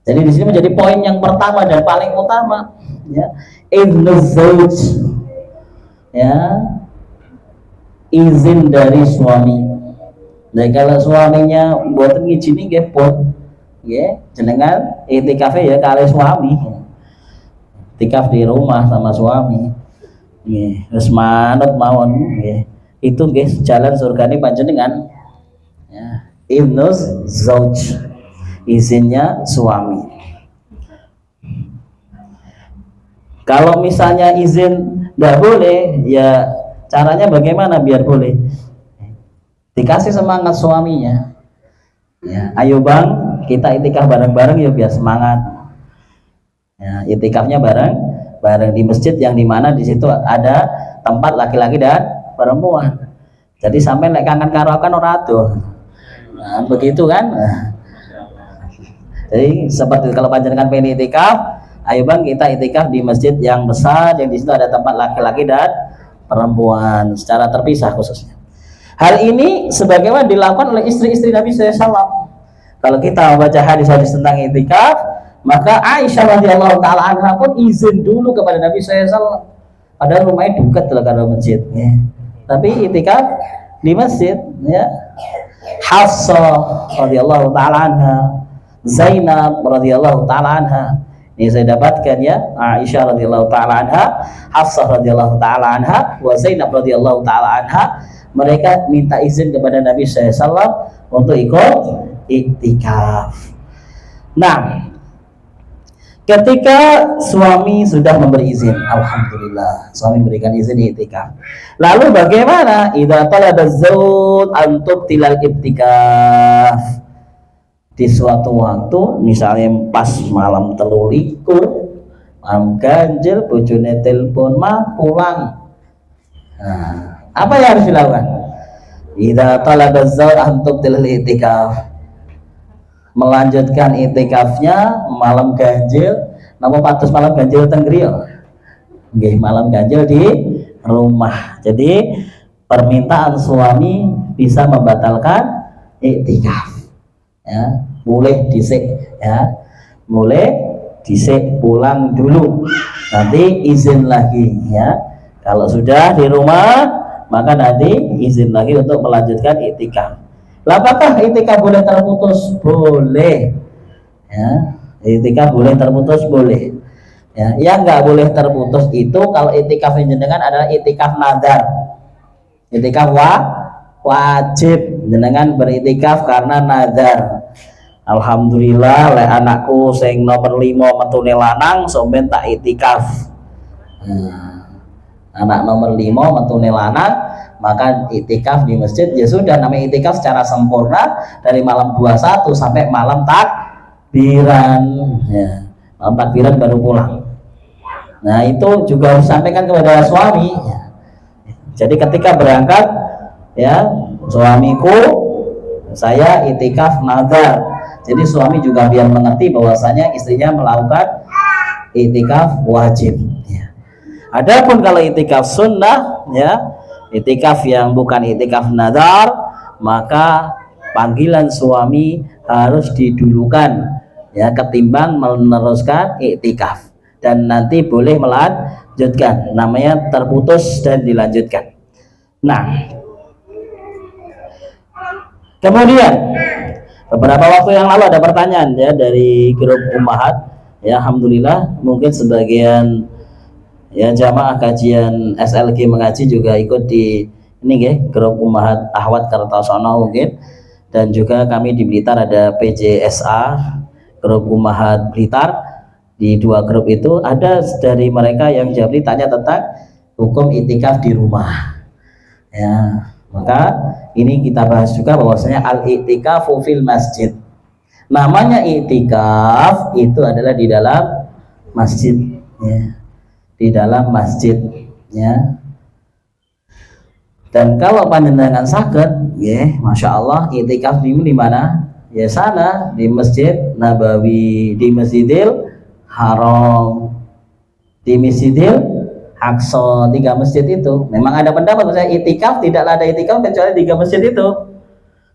Jadi di sini menjadi poin yang pertama dan paling utama ya, idnu zauj ya, izin dari suami. Dan kalau suaminya buat ngizini nggih pun nggih jenengan iktikaf ya kali suami. Iktikaf di rumah sama suami. Nggih, terus manut mawon nggih. Itu nggih jalan surgane panjenengan. Ya, idnu zauj, izinnya suami. Kalau misalnya izin nggak boleh, ya caranya bagaimana biar boleh? Dikasih semangat suaminya. Ya, ayo bang, kita iktikaf bareng-bareng ya biar semangat. Ya, iktikafnya bareng di masjid yang dimana di situ ada tempat laki-laki dan perempuan. Jadi sampai lek kangen karo kan ora adoh. Nah, begitu kan? Jadi seperti kalau panjenengan pengen itikaf, ayo bang kita itikaf di masjid yang besar yang di situ ada tempat laki-laki dan perempuan secara terpisah khususnya. Hal ini sebagaimana dilakukan oleh istri-istri Nabi SAW. Kalau kita membaca hadis-hadis tentang itikaf, maka Aisyah radhiyallahu taala anha pun izin dulu kepada Nabi SAW. Padahal rumahnya dekat dengan masjid, ya. Tapi itikaf di masjid, ya. Hafsah radhiyallahu taala anha, Zainab radhiyallahu taala anha. Ini saya dapatkan ya, Aisyah radhiyallahu taala anha, Hafsah radhiyallahu taala anha, wa Zainab radhiyallahu taala anha, mereka minta izin kepada Nabi SAW untuk ikut iktikaf. Nah, ketika suami sudah memberi izin, alhamdulillah, suami memberikan izin iktikaf. Lalu bagaimana? Idza talaba az-zawj an tubtilal iktikaf. Di suatu waktu misalnya pas malam telulikur malam ganjil bojone telepon mah pulang, nah, apa yang harus dilakukan? Idza talaba az-zawj an tubtilal iktikaf, melanjutkan itikafnya malam ganjil. Napa patus malam ganjil teng griya? Nggih, malam ganjil di rumah. Jadi permintaan suami bisa membatalkan iktikaf. Ya, boleh disik, ya, boleh disik pulang dulu, nanti izin lagi, ya. Kalau sudah di rumah maka nanti izin lagi untuk melanjutkan iktikaf. Apakah iktikaf boleh terputus? Boleh, ya, iktikaf boleh terputus, boleh, ya. Yang nggak boleh terputus itu kalau iktikaf yang jenengan adalah iktikaf nadar, iktikaf wajib, jenengan beritikaf karena nazar. Alhamdulillah le anakku sing nomor 5 metune lanang sampeyan tak itikaf. Anak nomor 5 metune lanang, maka itikaf di masjid ya sudah, namanya itikaf secara sempurna dari malam 21 sampai malam takbiran, ya. Malam takbiran baru pulang. Nah, itu juga harus sampaikan kepada suami, ya. Jadi ketika berangkat, ya, suamiku saya itikaf nazar, jadi suami juga biar mengerti bahwasanya istrinya melakukan itikaf wajib, ya. Adapun kalau itikaf sunnah, ya, itikaf yang bukan itikaf nazar, maka panggilan suami harus didulukan, ya, ketimbang meneruskan iktikaf, dan nanti boleh melanjutkan, namanya terputus dan dilanjutkan. Nah, kemudian beberapa waktu yang lalu ada pertanyaan, ya, dari grup Ummahat, ya, alhamdulillah mungkin sebagian, ya, jamaah kajian SLG mengaji juga ikut di ini, ya, grup Ummahat Ahwat Kertosono mungkin, dan juga kami di Blitar ada PJSA, grup Ummahat Blitar. Di dua grup itu ada dari mereka yang jadi tanya tentang hukum itikaf di rumah, ya. Maka ini kita bahas juga bahwasanya al-i'tikafu fil masjid. Namanya i'tikaf itu adalah di dalam masjid, ya. Di dalam masjid, ya. Dan kalau panjenengan sakit, ya, masya Allah, i'tikaf di mana? Ya sana di Masjid Nabawi, di Masjidil Haram, di Masjidil Aqsa, 3 masjid itu. Memang ada pendapat saya itikaf tidaklah ada itikaf kecuali 3 masjid itu,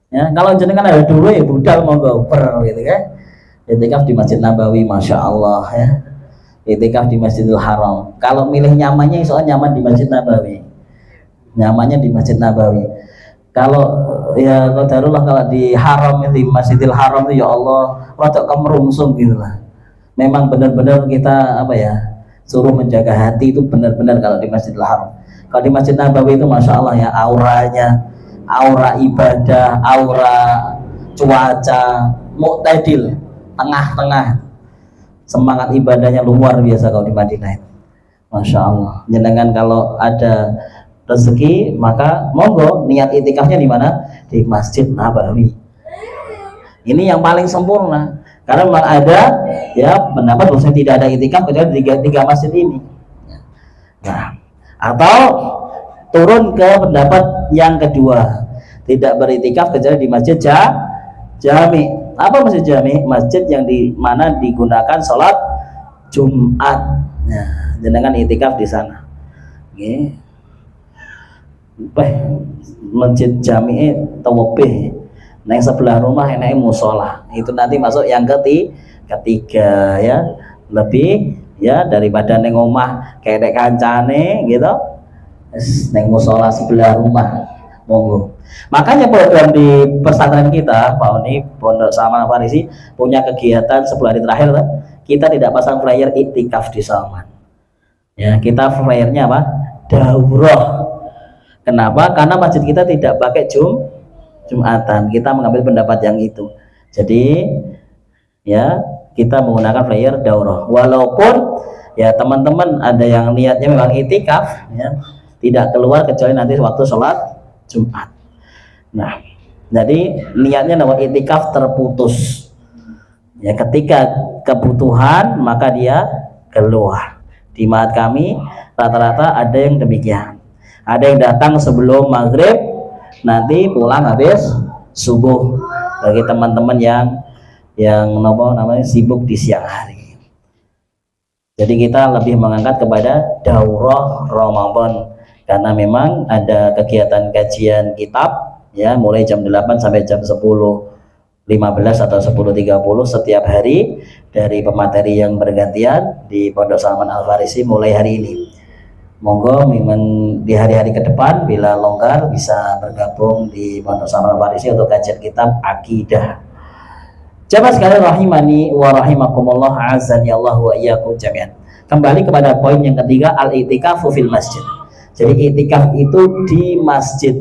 ya. Kalau jenengan ada dulu ya budal monggo per gitu kan. Itikaf di Masjid Nabawi, masya Allah, ya. Itikaf di Masjidil Haram. Kalau milih nyamannya soalnya nyaman di Masjid Nabawi, nyamannya di Masjid Nabawi. Kalau ya qadarullah kalau di Haram, di Masjidil Haram itu ya Allah rada kemerungsung gitu lah. Memang benar-benar kita apa ya, suruh menjaga hati itu benar-benar kalau di Masjidil Haram. Kalau di Masjid Nabawi itu masya Allah, ya, auranya, aura ibadah, aura cuaca mu'tadil, tengah-tengah, semangat ibadahnya luar biasa kalau di Madinah itu, masya Allah. Jenengan kalau ada rezeki maka monggo niat itikafnya di mana? Di Masjid Nabawi. Ini yang paling sempurna. Karena memang ada, ya, pendapat bahwa tidak ada itikaf kecuali tiga masjid ini. Nah, atau turun ke pendapat yang kedua, tidak beritikaf kecuali di Masjid Jami. Apa masjid jami? Masjid yang di mana digunakan sholat Jumat. Nah, jenengan itikaf di sana. Nggih. Masjid jami tawabih. Neng sebelah rumah enake musola. Itu nanti masuk yang ketiga ya. Lebih ya daripada neng omah kayak kancane gitu. Neng musola sebelah rumah. Monggo. Makanya program di pesantren kita, Pak Oni, Pondok Salman Al Farisi punya kegiatan 10 hari terakhir, kita tidak pasang flyer iktikaf di Salman. Ya, kita flyernya apa? Daurah. Kenapa? Karena masjid kita tidak pakai Jumatan. Kita mengambil pendapat yang itu. Jadi, ya kita menggunakan flyer daurah. Walaupun ya teman-teman ada yang niatnya memang iktikaf, ya, tidak keluar kecuali nanti waktu sholat Jumat. Nah, jadi niatnya nama itikaf terputus. Ya, ketika kebutuhan maka dia keluar. Di maat kami rata-rata ada yang demikian. Ada yang datang sebelum maghrib, nanti pulang habis subuh. Bagi teman-teman yang namanya sibuk di siang hari. Jadi kita lebih mengangkat kepada daurah Ramadan karena memang ada kegiatan kajian kitab ya mulai jam 8 sampai jam 10.15 atau 10.30 setiap hari dari pemateri yang bergantian di Pondok Salman Al Farisi mulai hari ini. Monggo memang di hari-hari ke depan bila longgar bisa bergabung di Pondok Salman Al Farisi untuk kajian kitab akidah. Jamaah sekalian rahimani wa rahimakumullah azani Allah wa iyyakum jami'an. Kembali kepada poin yang ketiga, al-i'tikafu fil masjid. Jadi i'tikaf itu di masjid.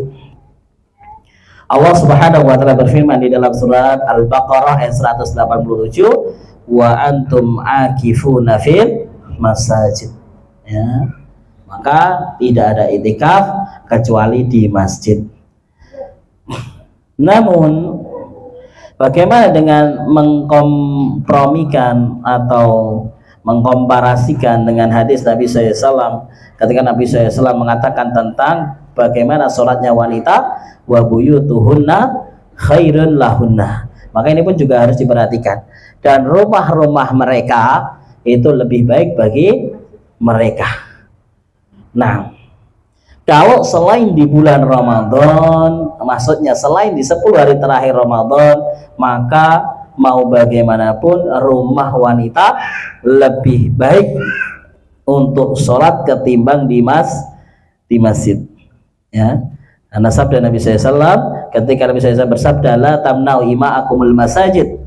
Allah Subhanahu wa taala berfirman di dalam surat Al-Baqarah ayat 187, wa antum akifuna fil masajid. Ya. Maka tidak ada i'tikaf kecuali di masjid. Namun bagaimana dengan mengkompromikan atau mengkomparasikan dengan hadis Nabi SAW ketika Nabi SAW mengatakan tentang bagaimana sholatnya wanita wa buyutuhunna khairun lahunna. Maka ini pun juga harus diperhatikan. Dan rumah-rumah mereka itu lebih baik bagi mereka. Nah, kalau selain di bulan Ramadan, maksudnya selain di 10 hari terakhir Ramadan, maka mau bagaimanapun rumah wanita lebih baik untuk sholat ketimbang di masjid. Ya, karena sabda Nabi SAW ketika Nabi SAW bersabda, la tamna'u ima'akumul masajid,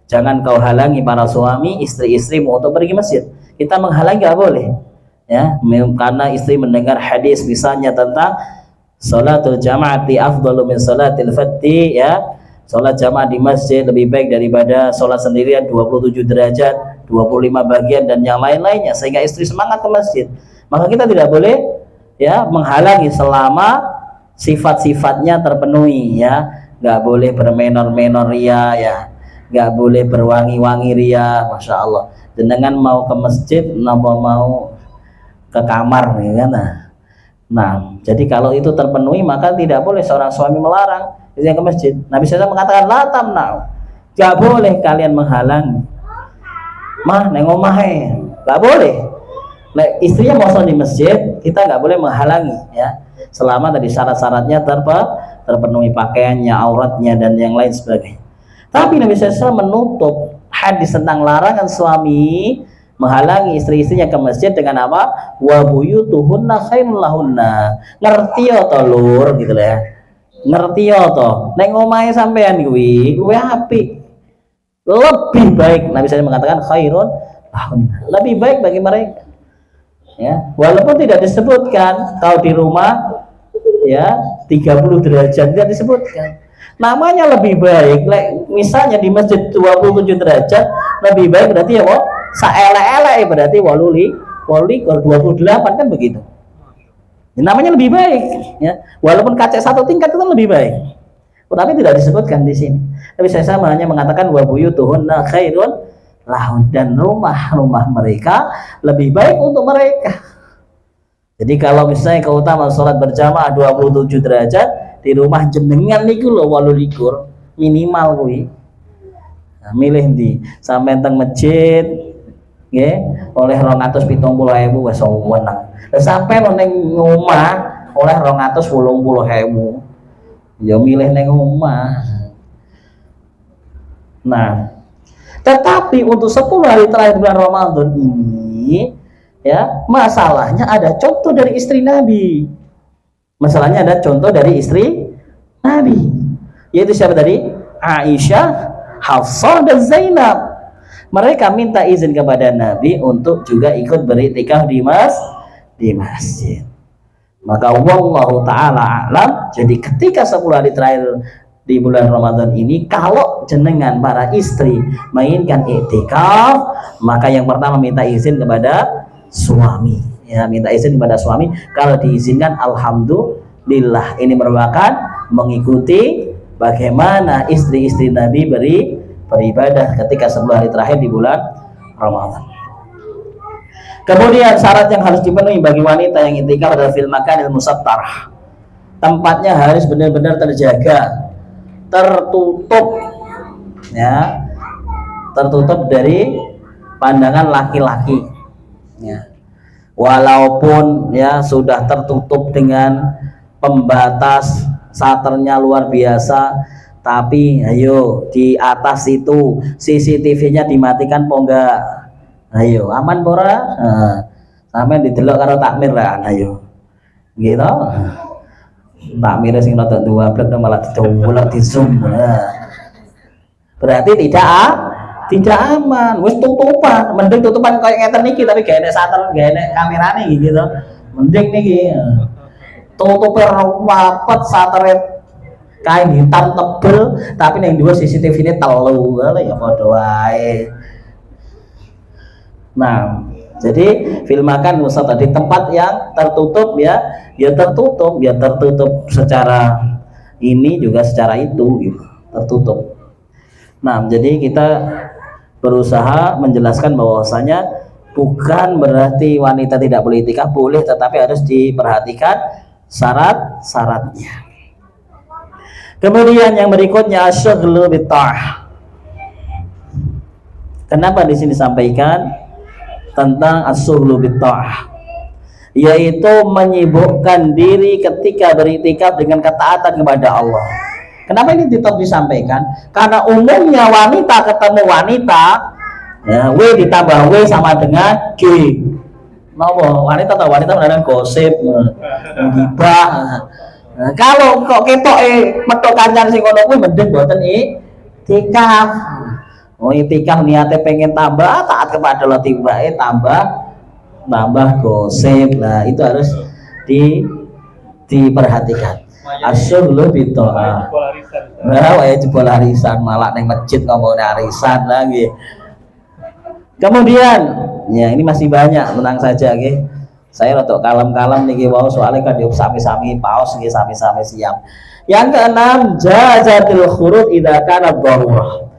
jangan kau halangi para suami istri-istrimu untuk pergi masjid. Kita menghalangi nggak boleh. Ya, karena istri mendengar hadis misalnya tentang salatul jamaati afdalu min salatil fadhi, ya, salat jamaah di masjid lebih baik daripada salat sendirian 27 derajat, 25 bagian dan yang lain-lainnya, sehingga istri semangat ke masjid. Maka kita tidak boleh ya menghalangi selama sifat-sifatnya terpenuhi, ya. Nggak boleh bermenor-menor ria, ya, nggak boleh berwangi-wangi ria. Masya Allah, jenengan mau ke masjid napa mau ke kamar, ya kan? Nah, jadi kalau itu terpenuhi maka tidak boleh seorang suami melarang istrinya ke masjid. Nabi SAW mengatakan la tamna'u, nggak boleh kalian menghalangi. Mah neng omahe, nggak boleh. Nah, istrinya mau sholat di masjid, kita nggak boleh menghalangi, ya, selama tadi syarat-syaratnya terpenuhi, pakaiannya, auratnya dan yang lain sebagainya. Tapi Nabi SAW menutup hadis tentang larangan suami menghalangi istri-istrinya ke masjid dengan apa? Wa buyutuhunna khairul lahunna. Ngerti ya to lur gitu lah ya. Ngerti ya to. Nek omahe sampean kuwi apik. Lebih baik Nabi SAW mengatakan khairun lahunna. Lebih baik bagi mereka. Ya, walaupun tidak disebutkan kalau di rumah ya 30 derajat tidak disebutkan. Namanya lebih baik. Misalnya di masjid 27 derajat lebih baik berarti ya kok saelek-elek berarti 28 kan begitu. Ya, namanya lebih baik, ya. Walaupun kaca satu tingkat itu lebih baik. Tetapi tidak disebutkan di sini. Tapi saya hanya mengatakan wa buyutuhunna khairun lahun, dan rumah-rumah mereka lebih baik untuk mereka. Jadi kalau misalnya keutamaan sholat berjamaah 27 derajat di rumah jenengan niku lho 28 minimal kuwi. Nah, milih ndi? Sampai teng masjid nggih oleh 270.000 wis wenang. Lah sampai ning omah oleh 280.000. Ya milih ning omah. Nah, tetapi untuk 10 hari terakhir bulan Ramadan ini ya, masalahnya ada contoh dari istri Nabi. Masalahnya ada contoh dari istri Nabi. Yaitu siapa tadi? Aisyah, Hafsah dan Zainab. Mereka minta izin kepada Nabi untuk juga ikut beriktikaf di masjid. Maka wallahu taala alam, jadi ketika 10 hari terakhir di bulan Ramadan ini, kalau jenengan para istri mainkan iktikaf, maka yang pertama minta izin kepada suami, ya, minta izin kepada suami. Kalau diizinkan, alhamdulillah, ini merupakan mengikuti bagaimana istri-istri Nabi beribadah ketika 10 hari terakhir di bulan Ramadan. Kemudian syarat yang harus dipenuhi bagi wanita yang iktikaf adalah fil makanil musattarah. Tempatnya harus benar-benar terjaga, tertutup, ya, tertutup dari pandangan laki-laki, ya. Walaupun ya sudah tertutup dengan pembatas saternya luar biasa, tapi ayo di atas itu CCTV-nya dimatikan po enggak? Ayo aman pora? Nah, sampai didelok karo takmir lah, ayo gitu. Takmir sing rada duablek malah dicolok di zoom. Nah, berarti tidak aman. Wis tutupan, mending tutupan kayak ngeten niki tapi gak enek sater, gak enek kamerane gitu. Mending niki tutupe rapet satere kain hitam tebel tapi yang dua CCTV-ne telu. Ya padha wae. Nah, jadi filmakan Musa tadi tempat yang tertutup ya tertutup, ya tertutup secara ini juga secara itu gitu, tertutup. Nah, jadi kita berusaha menjelaskan bahwasanya bukan berarti wanita tidak boleh iktikaf, boleh, tetapi harus diperhatikan syarat-syaratnya. Kemudian yang berikutnya asyghlu bitta'ah. Kenapa di sini disampaikan tentang as-sughlu bitta'ah, yaitu menyibukkan diri ketika beriktikaf dengan ketaatan kepada Allah. Kenapa ini tetap disampaikan? Karena umumnya wanita ketemu wanita, ya, W ditambah W sama dengan G. Nopo? Wanita atau wanita mengenai gosip, gibah. Nah, kalau kok ketok metok kancan sing ngono kuwi mending mboten iktikaf. Oh, iktikaf niatnya pengen tambah taat kepada Allah, tiba-tiba tambah gosip. Nah, itu harus diperhatikan. Asyghlu bitta'ah. Nah, wae jebol arisan malah ning masjid ngomong arisan lagi. Kemudian, ya ini masih banyak, tenang saja nggih. Saya rotok kalem-kalem niki wau soalnya kan diup sami-sami paus nggih, sami-sami siap. Yang keenam, jazatul khurud idza kana dharurah.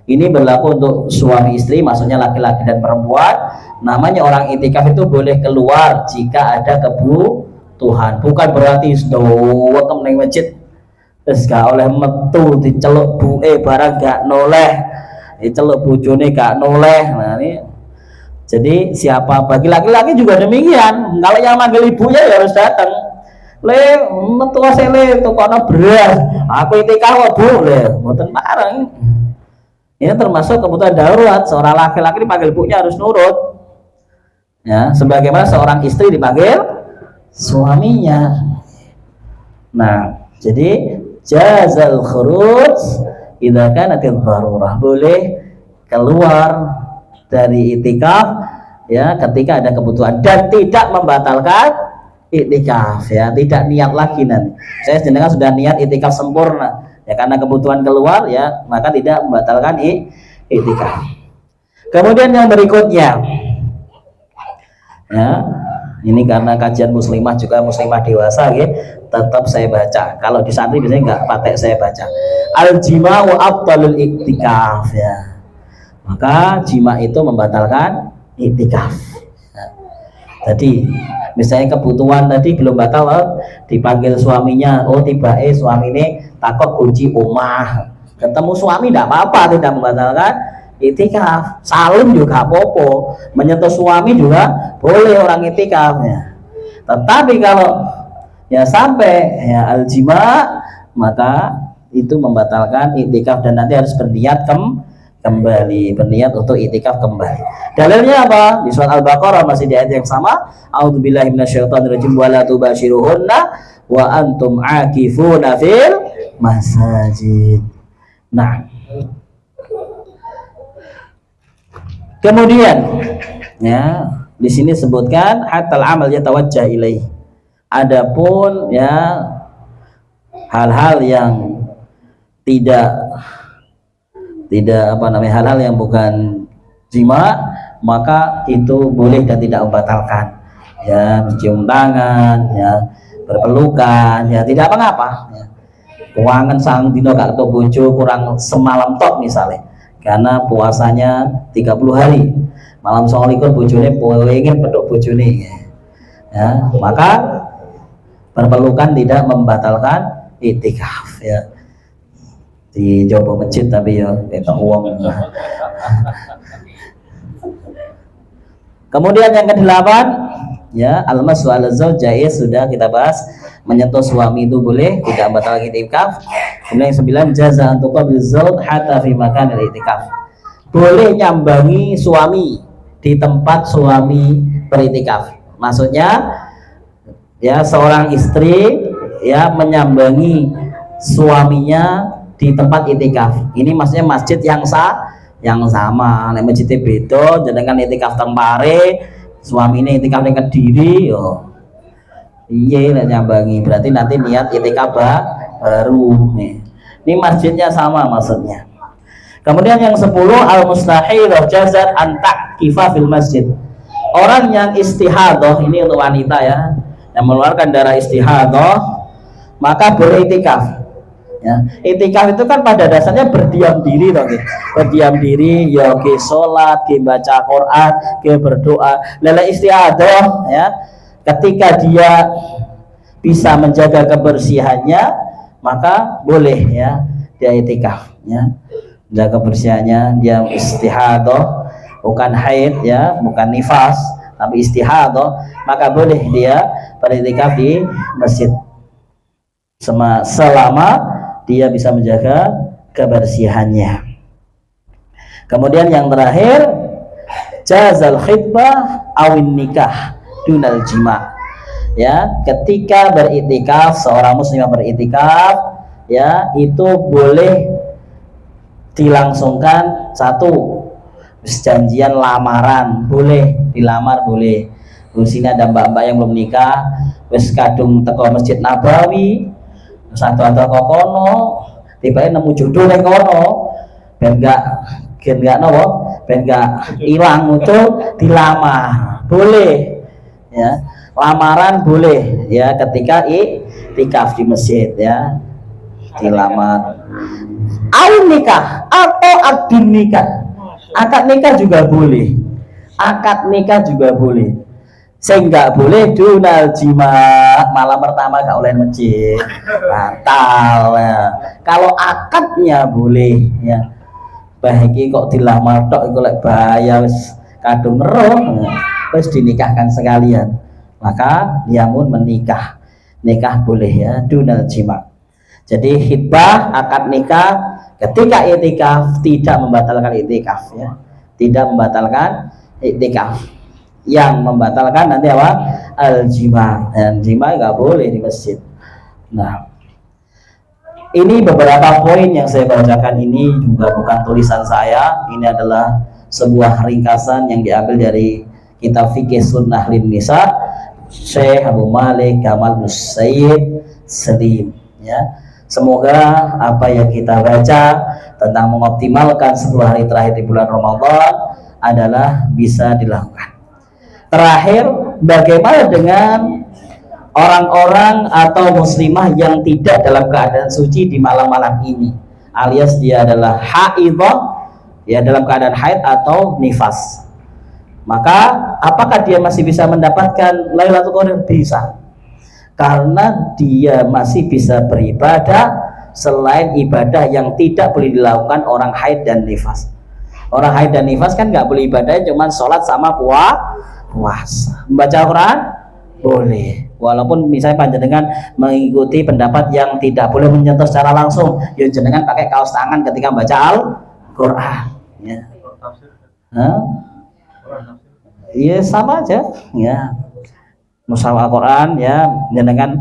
Ini berlaku untuk suami istri, maksudnya laki-laki dan perempuan. Namanya orang iktikaf itu boleh keluar jika ada kebutuhan. Bukan berarti doang ning masjid terus gak oleh metu, diceluk buke barang gak noleh, diceluk bojone gak noleh. Nah, ini jadi siapa, bagi laki-laki juga demikian. Kalau yang manggil ibunya ya harus datang. Le metu asele tukono beras. Aku iktikaf kok, Bu. Le mboten pareng. Ini termasuk kebutuhan darurat. Seorang laki-laki dipanggil ibunya harus nurut, ya, sebagaimana seorang istri dipanggil suaminya. Nah, jadi jazal khuruj idza kanatil dharurah, boleh keluar dari iktikaf ya ketika ada kebutuhan dan tidak membatalkan iktikaf, ya, tidak niat lagi nanti. Saya jenengan sudah niat iktikaf sempurna, ya, karena kebutuhan keluar, ya, maka tidak membatalkan iktikaf. Kemudian yang berikutnya, ya, ini karena kajian muslimah juga muslimah dewasa, ya, tetap saya baca. Kalau di santri biasanya nggak patek saya baca. Al jima'u afdalul iktikaf, ya. Maka jima itu membatalkan iktikaf. Nah, tadi misalnya kebutuhan tadi belum batal, dipanggil suaminya, oh tiba suami ini takut kunci omah, Ketemu suami tidak apa-apa, tidak membatalkan itikaf. Salim juga apa-apa, menyentuh suami juga boleh orang itikaf ya. Tetapi kalau ya sampai ya aljima, maka itu membatalkan itikaf dan nanti harus berniat kembali, berniat untuk itikaf kembali. Dalilnya apa? Di surat Al-Baqarah masih di ayat yang sama, a'udzubillahi minasyaitonirrajim wa la tubashiruhunna wa antum akifuna fil masajid. Nah, kemudian ya di sini sebutkan hatal amal yatawajjah ilaih. Adapun ya hal-hal yang tidak apa namanya, hal-hal yang bukan jima, maka itu boleh dan tidak membatalkan. Ya, mencium tangan, ya, berpelukan, ya tidak apa-apa. Ya. Kuangan sang dino gak ketemu bojo kurang semalam tok misalnya, karena puasanya 30 hari. Malam 29 bojone pengen pedok bojone. Ya, maka berpelukan tidak membatalkan itikaf ya. Di Jopo masjid tapi ya itu uang. Kemudian yang ke-8 ya al-masu ala zawj jaiz, sudah kita bahas, menyentuh suami itu boleh, tidak membatalkan itikaf. Kemudian yang 9 jaza untuk qabil zawj hatta fi makan itikaf, boleh nyambangi suami di tempat suami beritikaf. Maksudnya ya seorang istri ya menyambangi suaminya di tempat itikaf. Ini maksudnya masjid yang sama. Nek masjid beda, jenengan itikaf teng Pare, suamine itikaf ning Kediri yo. Iya nek nyambangi berarti nanti niat itikaf baru nih. Ini masjidnya sama maksudnya. Kemudian yang 10 al-mustahil jazat antak kifa fil masjid. Orang yang istihadah, ini untuk wanita ya, yang mengeluarkan darah istihadah, maka boleh itikaf. Ya, itikaf itu kan pada dasarnya berdiam diri toh, berdiam diri ya, ke sholat, ke baca Quran, ke berdoa. Lele istihadah ya, ketika dia bisa menjaga kebersihannya, maka boleh ya dia itikaf ya. Jaga kebersihannya, dia istihadah, bukan haid ya, bukan nifas, tapi istihadah, maka boleh dia beritikaf di masjid selama dia bisa menjaga kebersihannya. Kemudian yang terakhir jazal khitbah awin nikah dunal jima. Ya, ketika beritikaf, seorang muslimah beritikaf ya, itu boleh dilangsungkan satu, janjian lamaran boleh, dilamar boleh. Di sini ada mbak-mbak yang belum nikah, wis kadung teko Masjid Nabawi, satu atau kono, tiba-tiba nemu jodoh ning kono, ben gak nopo, ben gak ilang itu dilamar, boleh. Ya, lamaran boleh ya ketika iktikaf di masjid ya, dilamar. Awin nikah atau akdun nikah, akad nikah juga boleh, akad nikah juga boleh. Sehingga boleh dunal jima, malam pertama gak oleh masjid, batal ya. Kalau akadnya boleh ya, bahiki kok dilamar tok iku lek bahaya, wis kadung roh wis dinikahkan sekalian, maka dia pun menikah, nikah boleh ya dunal jima. Jadi khitbah, akad nikah ketika itikaf tidak membatalkan itikaf ya, tidak membatalkan itikaf. Yang membatalkan nanti apa? Al-jima, dan jima nggak boleh di masjid. Nah, ini beberapa poin yang saya bacakan, ini juga bukan tulisan saya, ini adalah sebuah ringkasan yang diambil dari kitab fikih sunnah lin nisa Syekh Abu Malik Kamal Sayyid Salim ya. Semoga apa yang kita baca tentang mengoptimalkan 10 hari terakhir di bulan Ramadan adalah bisa dilakukan. Terakhir, bagaimana dengan orang-orang atau muslimah yang tidak dalam keadaan suci di malam-malam ini, alias dia adalah haidhah ya, dalam keadaan haid atau nifas, maka apakah dia masih bisa mendapatkan Lailatul Qadar? Bisa, karena dia masih bisa beribadah selain ibadah yang tidak boleh dilakukan orang haid dan nifas. Orang haid dan nifas kan nggak boleh ibadah, cuma sholat sama puasa. Membaca Al-Quran boleh, walaupun misalnya panjenengan mengikuti pendapat yang tidak boleh menyentuh secara langsung, ya jenengan pakai kaos tangan ketika membaca Al-Quran ya. Iya sama aja ya, mushaf Al-Quran ya, jenengan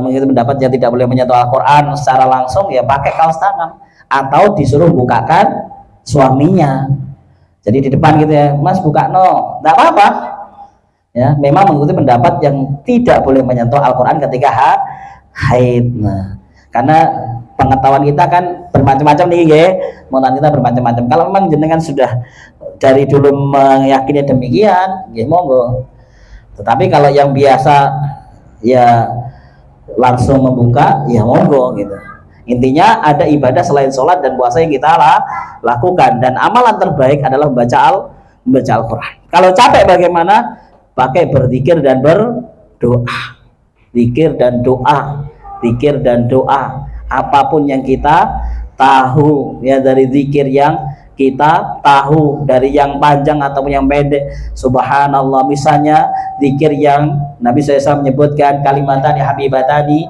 mengikuti pendapat yang tidak boleh menyentuh Al-Quran secara langsung, ya pakai kaos tangan atau disuruh bukakan suaminya, jadi di depan gitu ya, Mas buka no, nggak apa-apa ya, memang mengikuti pendapat yang tidak boleh menyentuh Al-Quran ketika haid. Nah, karena pengetahuan kita kan bermacam-macam nih ya, pengetahuan kita bermacam-macam. Kalau memang jenengan sudah dari dulu meyakini demikian, ya monggo. Tetapi kalau yang biasa ya langsung membuka, ya monggo gitu. Intinya ada ibadah selain sholat dan puasa yang kita lakukan, dan amalan terbaik adalah membaca Al-Quran. Kalau capek bagaimana? Pakai berzikir dan berdoa, zikir dan doa, zikir dan doa. Apapun yang kita tahu ya, dari zikir yang kita tahu, dari yang panjang ataupun yang pendek. Subhanallah misalnya, zikir yang Nabi SAW menyebutkan kalimatani habibatani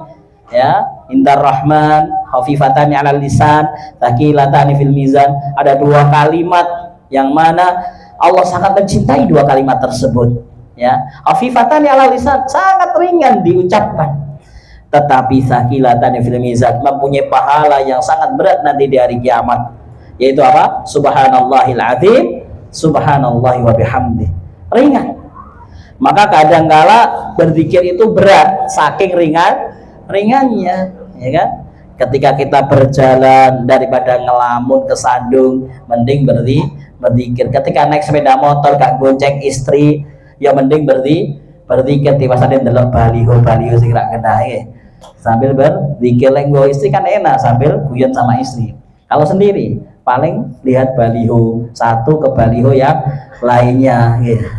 ya, indar rahman khafifatani alal lisan thaqilatani fil mizan. Ada dua kalimat yang mana Allah sangat mencintai dua kalimat tersebut ya, khafifatani alal lisan, sangat ringan diucapkan, tetapi thaqilatani fil mizan, mempunyai pahala yang sangat berat nanti di hari kiamat, yaitu apa? Subhanallahil azim, subhanallahi wa bihamdi. Ringan. Maka kadangkala berzikir itu berat, saking ringannya ya kan. Ketika kita berjalan, daripada ngelamun kesandung, mending berzikir. Ketika naik sepeda motor gak bonceng istri, ya mending berzikir. Tiba-tiba ndelok baliho sing rak kenae, sambil berzikir. Lenggo istri kan enak, sambil guyon sama istri. Kalau sendiri paling lihat baliho satu ke baliho yang lainnya gitu.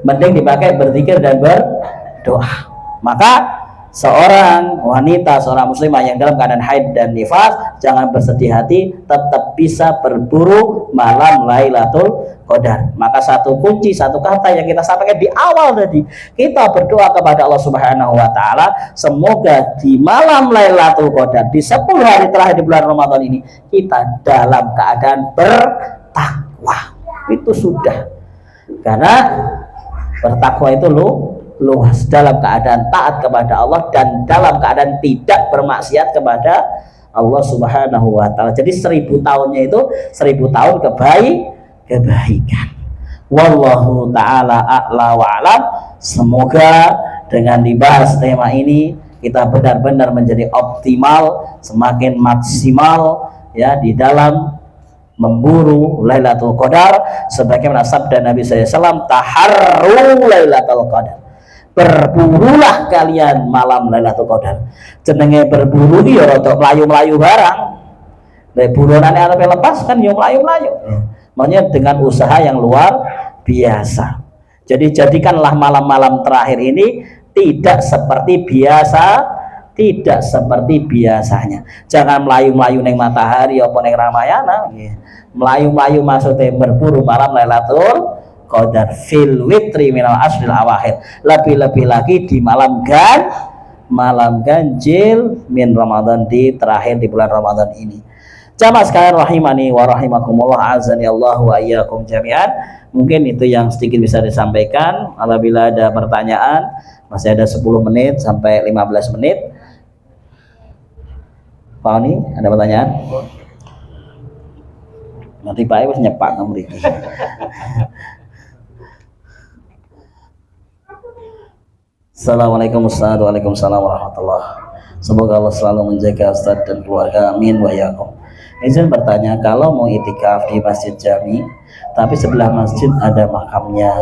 Mending dipakai berzikir dan berdoa. Maka seorang wanita, seorang muslimah yang dalam keadaan haid dan nifas, jangan bersedih hati, tetap bisa berburu malam Lailatul Qadar. Maka satu kunci, satu kata yang kita sampaikan di awal tadi, kita berdoa kepada Allah Subhanahu wa taala, semoga di malam Lailatul Qadar, di 10 hari terakhir di bulan Ramadan ini, kita dalam keadaan bertakwa. Itu sudah. Karena bertakwa itu luas, dalam keadaan taat kepada Allah dan dalam keadaan tidak bermaksiat kepada Allah Subhanahu wa taala. Jadi 1000 tahunnya itu 1000 tahun kebaikan. Wallahu taala a'la wa alam. Semoga dengan dibahas tema ini kita benar-benar menjadi optimal, semakin maksimal ya di dalam memburu Lailatul Qadar, sebagaimana sabda Nabi SAW, taharru Lailatul Qadar, berburulah kalian malam Lailatul Qadar. Jenenge berburu ya rada mlayu-mlayu barang. Lek buronane arep lepas kan ya mlayu-mlayu. Makanya dengan usaha yang luar biasa. Jadi jadikanlah malam-malam terakhir ini tidak seperti biasanya. Jangan melayu-melayu neng matahari apa neng Ramayana. Melayu-melayu maksudnya berburu malam Lailatul Qadar fil witri minal asril awakhir. Lebih-lebih lagi di malam ganjil min Ramadan, di terakhir di bulan Ramadan ini. Jamaah sekalian rahimani wa rahimakumullah, azani Allah wa iyyakum jami'an. Mungkin itu yang sedikit bisa disampaikan. Apabila ada pertanyaan, masih ada 10 menit sampai 15 menit. Pak Oni, ada pertanyaan? Nanti Pak Ibu nyepak kamu itu. Assalamualaikum warahmatullahi. Semoga Allah selalu menjaga Ustadz dan keluarga, amin wa yakum. Izin bertanya, kalau mau itikaf di masjid jami, tapi sebelah masjid ada makamnya,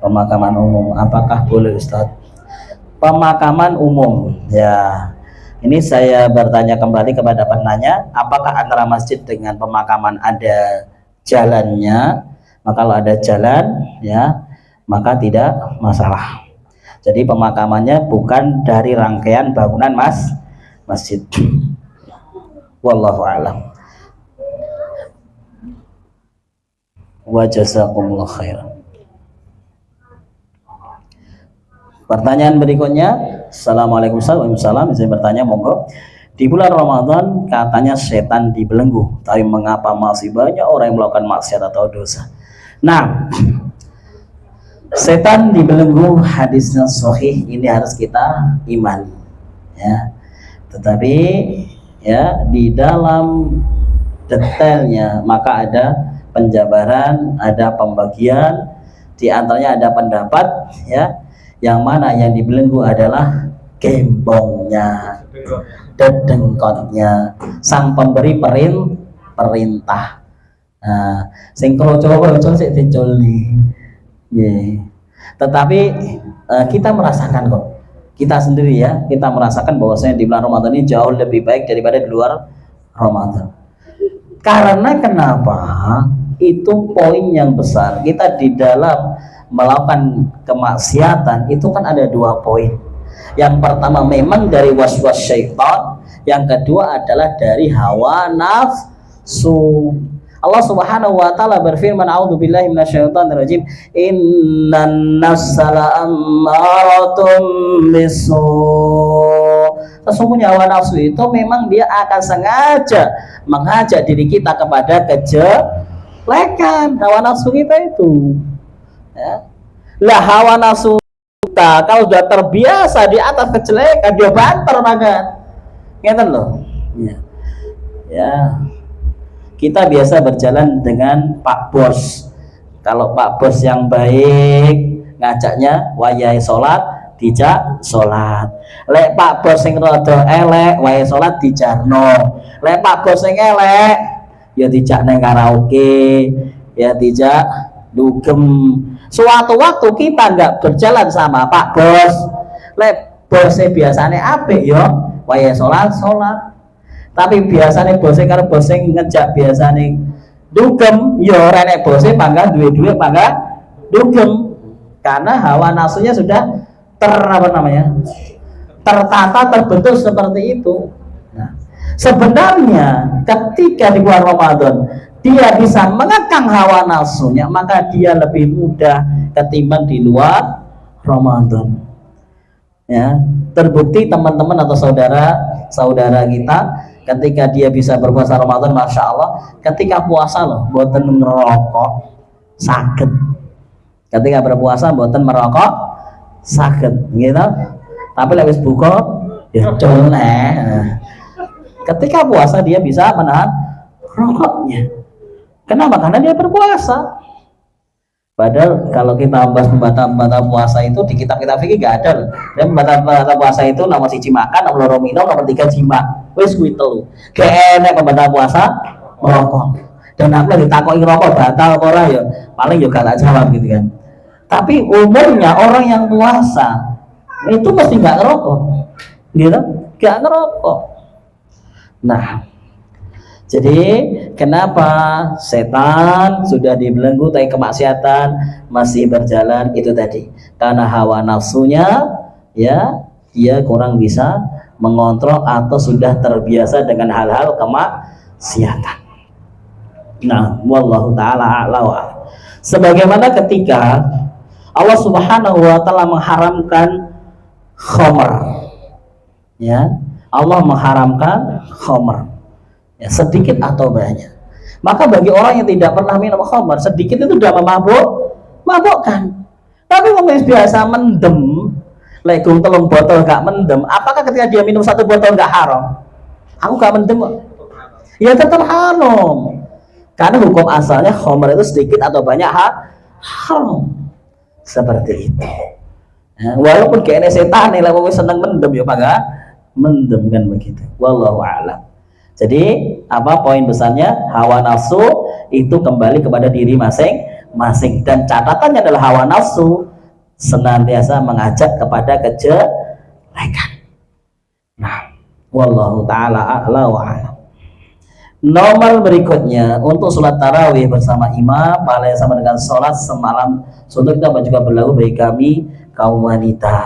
pemakaman umum, apakah boleh Ustadz? Pemakaman umum, ya. Ini saya bertanya kembali kepada penanya, apakah antara masjid dengan pemakaman ada jalannya? Maka kalau ada jalan, ya, maka tidak masalah. Jadi pemakamannya bukan dari rangkaian bangunan masjid. Wallahu a'lam. Wa jazakumullah khairan. Pertanyaan berikutnya, Assalamualaikum warahmatullahi wabarakatuh. Saya bertanya, monggo. Di bulan Ramadan katanya setan dibelenggu, tapi mengapa masih banyak orang yang melakukan maksiat atau dosa? Nah, setan dibelenggu hadisnya sahih, ini harus kita imani, ya. Tetapi ya di dalam detailnya maka ada penjabaran, ada pembagian, di antaranya ada pendapat ya, yang mana yang dibelenggu adalah gembongnya, dedengkotnya, sang pemberi perintah. Nah, sing kroco-kroco sik diculni. Yeah. Tetapi kita merasakan kok, kita sendiri ya, kita merasakan bahwasanya di bulan Ramadan ini jauh lebih baik daripada di luar Ramadan. Karena kenapa? Itu poin yang besar. Kita di dalam melakukan kemaksiatan itu kan ada dua poin. Yang pertama memang dari waswas syaitan, yang kedua adalah dari hawa nafsu. Allah Subhanahu wa taala berfirman, a'udzubillahi minasyaitonirrajim, innan nafsa la'ammaratun bisu. Sesungguhnya hawa nafsu itu memang dia akan sengaja mengajak diri kita kepada kejelekan. Hawa nafsu kita itu ya. Lah hawa nafsu kita kalau sudah terbiasa di atas kejelekan, dia banter banget. Ngeten loh. Ya. Kita biasa berjalan dengan Pak Bos. Kalau Pak Bos yang baik ngajaknya wayai sholat, dijak sholat. Lek Pak Bos yang rada elek, wayai sholat dijarno. Lek Pak Bos yang elek, ya dijak neng karaoke, ya dijak dugem. Suatu waktu kita nggak berjalan sama Pak Bos, lek bosnya biasanya apik yo, wayai sholat. Tapi biasanya bosnya karo bosnya ngejak biasanya dugem, yo renek bosnya bangga duit bangga dugem, karena hawa nafsunya sudah tertata, terbentuk seperti itu. Nah, sebenarnya ketika di bulan Ramadan dia bisa mengekang hawa nafsunya, maka dia lebih mudah ketimbang di luar Ramadan. Ya, terbukti teman-teman atau saudara kita ketika dia bisa berpuasa Ramadan, masya Allah, ketika puasa loh, boten merokok sakit. Ketika berpuasa boten merokok sakit, gitu. Tapi lewis buka, ya coleh. Ketika puasa dia bisa menahan rokoknya. Kenapa? Karena dia berpuasa. Padahal kalau kita bahas pembatal puasa itu di kitab-kitab fikih gak ada loh. Dan pembatal puasa itu nomor 1 makan, nomor 2 minum, nomor 3 jima. Wis kuwi telu. Gak enak pembatal puasa merokok. Dan aku lagi takoki rokok batal apa ora ya, paling yo gak tak jawab gitu kan. Tapi umumnya orang yang puasa itu mesti gak ngerokok. Gitu? Gak ngerokok. Nah, jadi kenapa setan sudah dibelenggu tapi kemaksiatan masih berjalan itu tadi? Karena hawa nafsunya ya dia kurang bisa mengontrol atau sudah terbiasa dengan hal-hal kemaksiatan. Nah, wallahu taala a'lam. Sebagaimana ketika Allah Subhanahu wa taala mengharamkan khamr. Ya, Allah mengharamkan khamr. Ya, sedikit atau banyak. Maka bagi orang yang tidak pernah minum khamr, sedikit itu sudah memabukkan. Tapi kalau biasa mendem, legung telung botol gak mendem, apakah ketika dia minum 1 botol gak haram? Aku gak mendem, ya tetap haram. Karena hukum asalnya khamr itu sedikit atau banyak haram. Seperti itu. Ya, walaupun kayaknya setan nih, lewat seneng mendem ya pak, mendem kan begitu. Wallahu a'lam. Jadi apa poin besarnya? Hawa nafsu itu kembali kepada diri masing-masing, dan catatannya adalah hawa nafsu senantiasa mengajak kepada kejelekan. Nah, wallahu taala a'la wa a'lam. Nomor berikutnya untuk sholat tarawih bersama imam, pahala yang sama dengan sholat semalam suntuk, kita juga berlaku bagi kami kaum wanita.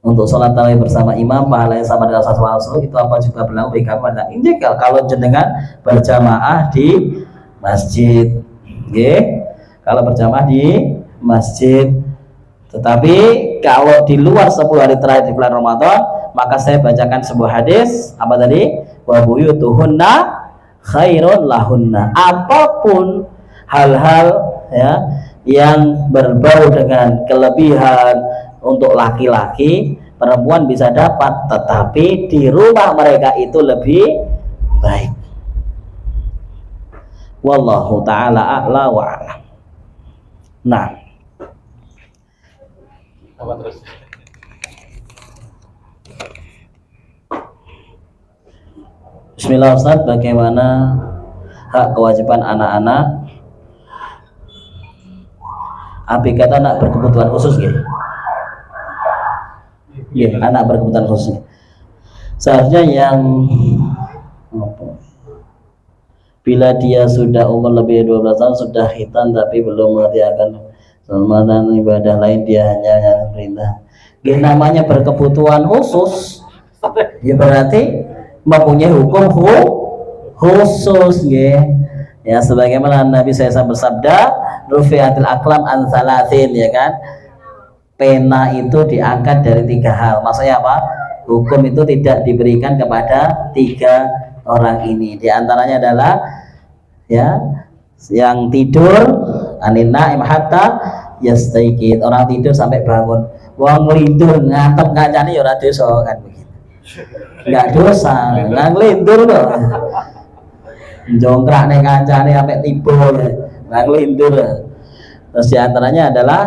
untuk sholat tarawih bersama imam pahalanya sama dengan sholat sunnah itu apa juga berlaku bagi kamu? Ini kalau jenengan berjamaah di masjid, kalau berjamaah di masjid. Tetapi kalau di luar 10 hari terakhir di bulan Ramadan, maka saya bacakan sebuah hadis apa tadi? Wa buyutuhunna khairun lahunna. Apapun hal-hal ya yang berbau dengan kelebihan untuk laki-laki, perempuan bisa dapat, tetapi di rumah mereka itu lebih baik. Wallahu ta'ala a'la wa a'lam. Nah, apa terus? Bismillah Ustaz, bagaimana hak kewajiban anak-anak ABK anak berkebutuhan khusus gitu? Ya, anak berkebutuhan khusus. Seharusnya yang bila dia sudah umur lebih 12 tahun sudah khitan tapi belum mengerjakan dan ibadah lain, dia hanya perintah. Namanya berkebutuhan khusus, ya berarti mempunyai hukum khusus, ya sebagaimana Nabi SAW bersabda, rufi'atil aqlam an salatin, ya kan? Pena itu diangkat dari 3 hal. Maksudnya apa? Hukum itu tidak diberikan kepada 3 orang ini. Di antaranya adalah ya yang tidur anin naim hatta yastaiqid, orang tidur sampai bangun. Wong nglindur ngatep kancane ya ora dosa kan begitu. Enggak dosa, nang nglindur kok. Jongkrak ning kancane sampai tiba, nang nglindur. Terus di antaranya adalah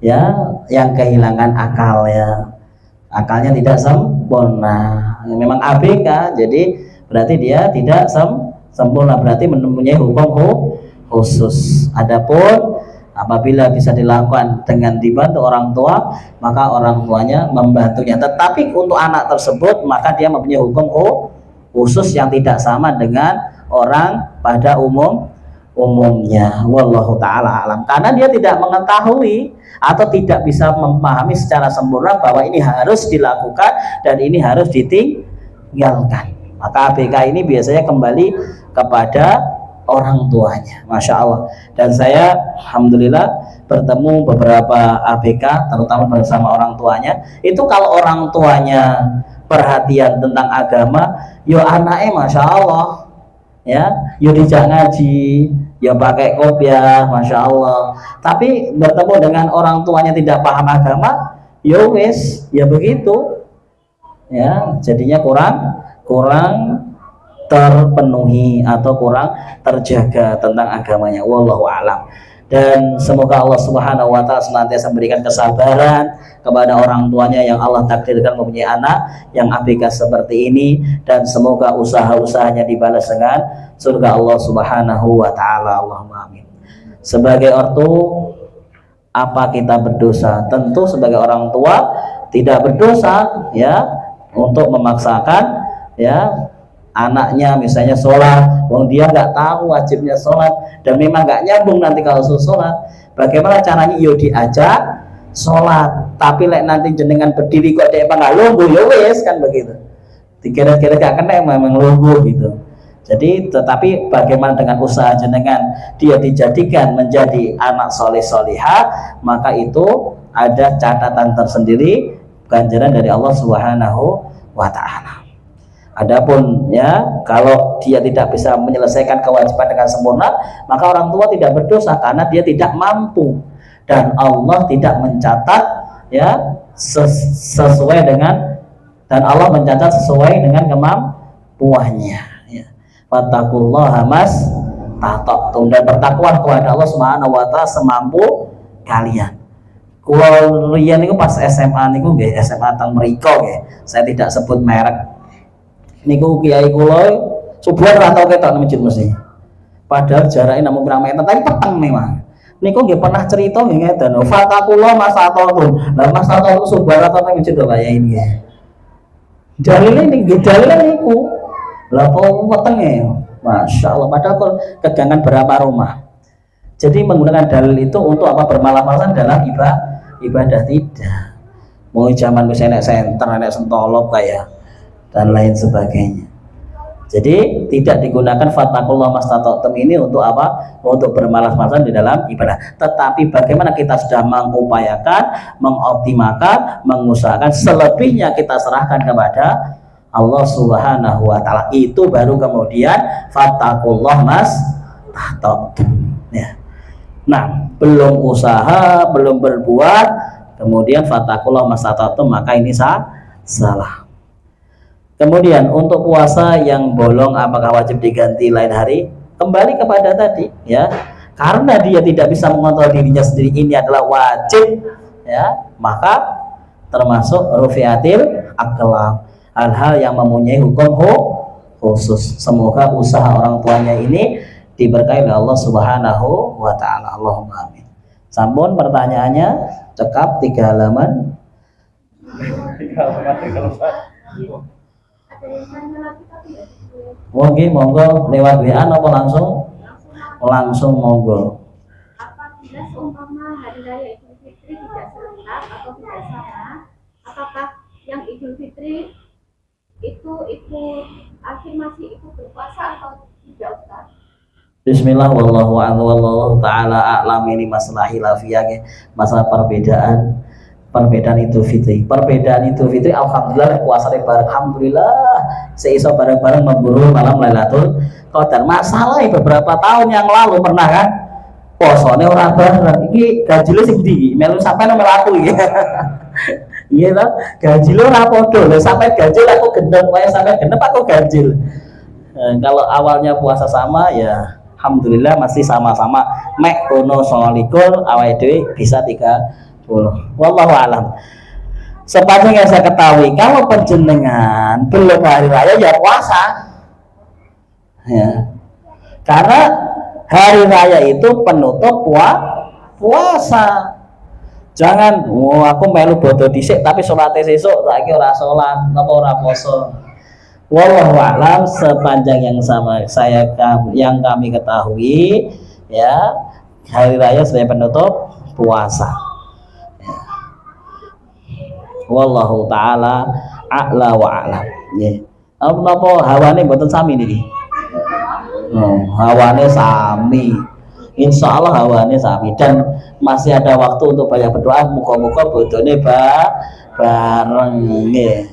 ya yang kehilangan akal, ya akalnya tidak sempurna, memang ABK, jadi berarti dia tidak sempurna, berarti mempunyai hukum khusus. Adapun apabila bisa dilakukan dengan dibantu orang tua, maka orang tuanya membantunya. Tetapi untuk anak tersebut maka dia mempunyai hukum khusus yang tidak sama dengan orang pada umumnya. Wallahu ta'ala alam. Karena dia tidak mengetahui atau tidak bisa memahami secara sempurna bahwa ini harus dilakukan dan ini harus ditinggalkan. Maka ABK ini biasanya kembali kepada orang tuanya. Masya Allah. Dan saya alhamdulillah bertemu beberapa ABK terutama bersama orang tuanya. Itu kalau orang tuanya perhatian tentang agama, yo anaknya Masya Allah, ya yo dijak ngaji, ya pakai kopiah, Masya Allah. Tapi bertemu dengan orang tuanya tidak paham agama, ya wes, ya begitu, ya jadinya kurang terpenuhi atau kurang terjaga tentang agamanya. Wallahu a'lam. Dan semoga Allah Subhanahu wa ta'ala senantiasa memberikan kesabaran kepada orang tuanya yang Allah takdirkan mempunyai anak yang ABK seperti ini, dan semoga usaha-usahanya dibalas dengan surga Allah Subhanahu wa ta'ala. Allahumma amin. Sebagai ortu, apa kita berdosa? Tentu sebagai orang tua tidak berdosa ya untuk memaksakan ya anaknya misalnya sholat, wong dia nggak tahu wajibnya sholat dan memang nggak nyambung nanti kalau sholat. Bagaimana caranya? Yo diajak sholat, tapi lek nanti jenengan berdiri kok dia nggak lungguh, ya wes kan begitu. Dikira-kira gak kena memang lungguh gitu. Jadi tetapi bagaimana dengan usaha jenengan dia dijadikan menjadi anak soleh solihah, maka itu ada catatan tersendiri, ganjaran dari Allah Subhanahu wa ta'ala. Adapun ya kalau dia tidak bisa menyelesaikan kewajiban dengan sempurna, maka orang tua tidak berdosa karena dia tidak mampu dan Allah tidak mencatat ya sesuai dengan, dan Allah mencatat sesuai dengan kemampuannya. Ya. Fattaqullaha mastata'tum, dan bertakwa kepada Allah Subhanahu wa ta'ala semampu kalian. Kalau riyen niku pas SMA niku nggih, SMA teng mriko nggih. Saya tidak sebut merek. Niku kiai kula subuhan ra tau ketok nang masjid mesti. Padahal jaraknya namung pirang meter, tapi peteng memang. Niku nggih pernah cerita nggih ngeten. Fatakullah masatun. Lah masatun subuhan ra tau nang masjid Pak Yai nggih. Dalile niku. Lah apa wetenge? Masya Allah. Padahal kegangan berapa rumah. Jadi menggunakan dalil itu untuk apa? Bermalam-malaman dalam ibadah tidak. Mau zaman wis enek senter, enek sentolop kayak dan lain sebagainya. Jadi tidak digunakan fattakullah mastata'tum ini untuk apa? Untuk bermalas-malasan di dalam ibadah. Tetapi bagaimana kita sudah mengupayakan, mengoptimalkan, mengusahakan, selebihnya kita serahkan kepada Allah Subhanahu wa taala. Itu baru kemudian fattakullah mastata'tum. Ya. Nah, belum usaha, belum berbuat, kemudian fattakullah mastata'tum, maka ini salah. Kemudian untuk puasa yang bolong apakah wajib diganti lain hari? Kembali kepada tadi ya. Karena dia tidak bisa mengontrol dirinya sendiri, ini adalah wajib ya, maka termasuk rufiatil aqlam, hal-hal yang mempunyai hukum khusus. Semoga usaha orang tuanya ini diberkahi oleh Allah Subhanahu wa taala. Allahumma amin. Sampun pertanyaannya cekap 3 halaman. 3 halaman. Mungkin monggo lewat WA apa langsung? Langsung monggo. Apabila seumpama hari raya Idul Fitri tidak serentak atau tidak sama, apakah yang Idul Fitri itu afirmasi itu berpuasa atau tidak, Ustaz? Bismillah wallahu a'lam wallahu taala a'lam. Ini masalah khilafiyah, masalah perbedaan Idul Fitri. Perbedaan Idul Fitri alhamdulillah puasane bareng, alhamdulillah seiso bareng-bareng memburu malam Lailatul Qadar. Masalah beberapa tahun yang lalu pernah kan posone ora bareng. Iki gajile sing ndi? Melu sampean melu aku iki. Iya lah, gajile ora padha. Lah sampai gajil aku gendeng, wae sampai genep aku gajil. Kalau awalnya puasa sama ya alhamdulillah masih sama-sama mek kono 29 awake dhewe bisa 30. Wallahu alam. Sepanjang yang saya ketahui, kalau penjenengan belum hari raya ya puasa ya, karena hari raya itu penutup puasa. Jangan aku melu bodo dhisik tapi salate sesuk saiki ora salat napa ora poso. Wallahu alam. Sepanjang yang kami ketahui ya, hari raya sebagai penutup puasa. Wallahu taala a'la wa a'lam. Nggih. Napa hawane mboten sami niki? Hawane sami. Insyaallah hawane sami dan masih ada waktu untuk banyak berdoa. Muga-muga bodone bareng nggih.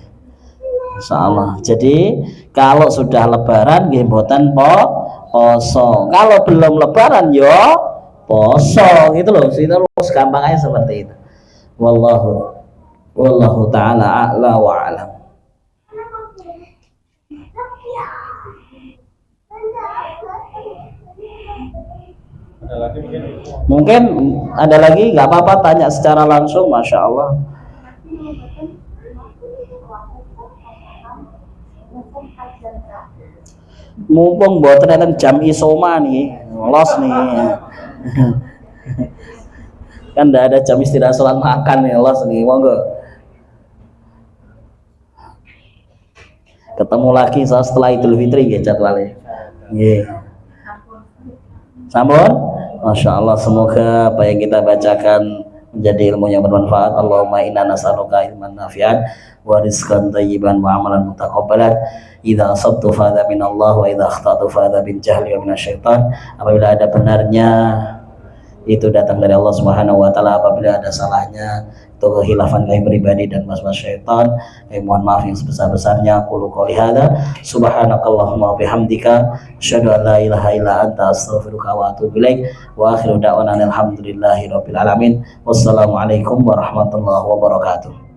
Insyaallah. Jadi kalau sudah lebaran nggih mboten poso. Kalau belum lebaran yo poso gitu loh. Terus gampang aja seperti itu. Wallahu ta'ala a'la wa a'lam. Mungkin ada lagi, nggak apa-apa tanya secara langsung. Masya Allah. Mumpung buat ternyata jam isoma nih, los nih. Kan tidak ada jam istirahat sholat makan nih, los nih, monggo. Ketemu lagi setelah Idul Fitri ya jadwalnya. Nggih. Sampun? Masya Allah, semoga apa yang kita bacakan menjadi ilmu yang bermanfaat. Allahumma inna nas'aluka ilman nafi'an wa rizqan thayyiban wa amalan mutaqabbalan. Idza asabtu fa hadza min Allah wa idza akhtatu fa hadza bil jahli wa minasyaitan. Apabila ada benarnya itu datang dari Allah Subhanahu wa taala, apabila ada salahnya itu kehilafan kami pribadi dan mas-mas syaitan. Mohon maaf yang sebesar-besarnya. Qulu qouli hadza subhanakallahumma wa bihamdika asyhadu an la ilaha illa anta astaghfiruka wa atubu ilaik wa akhiru da'wana alhamdulillahi rabbil alamin. Wassalamualaikum warahmatullahi wabarakatuh.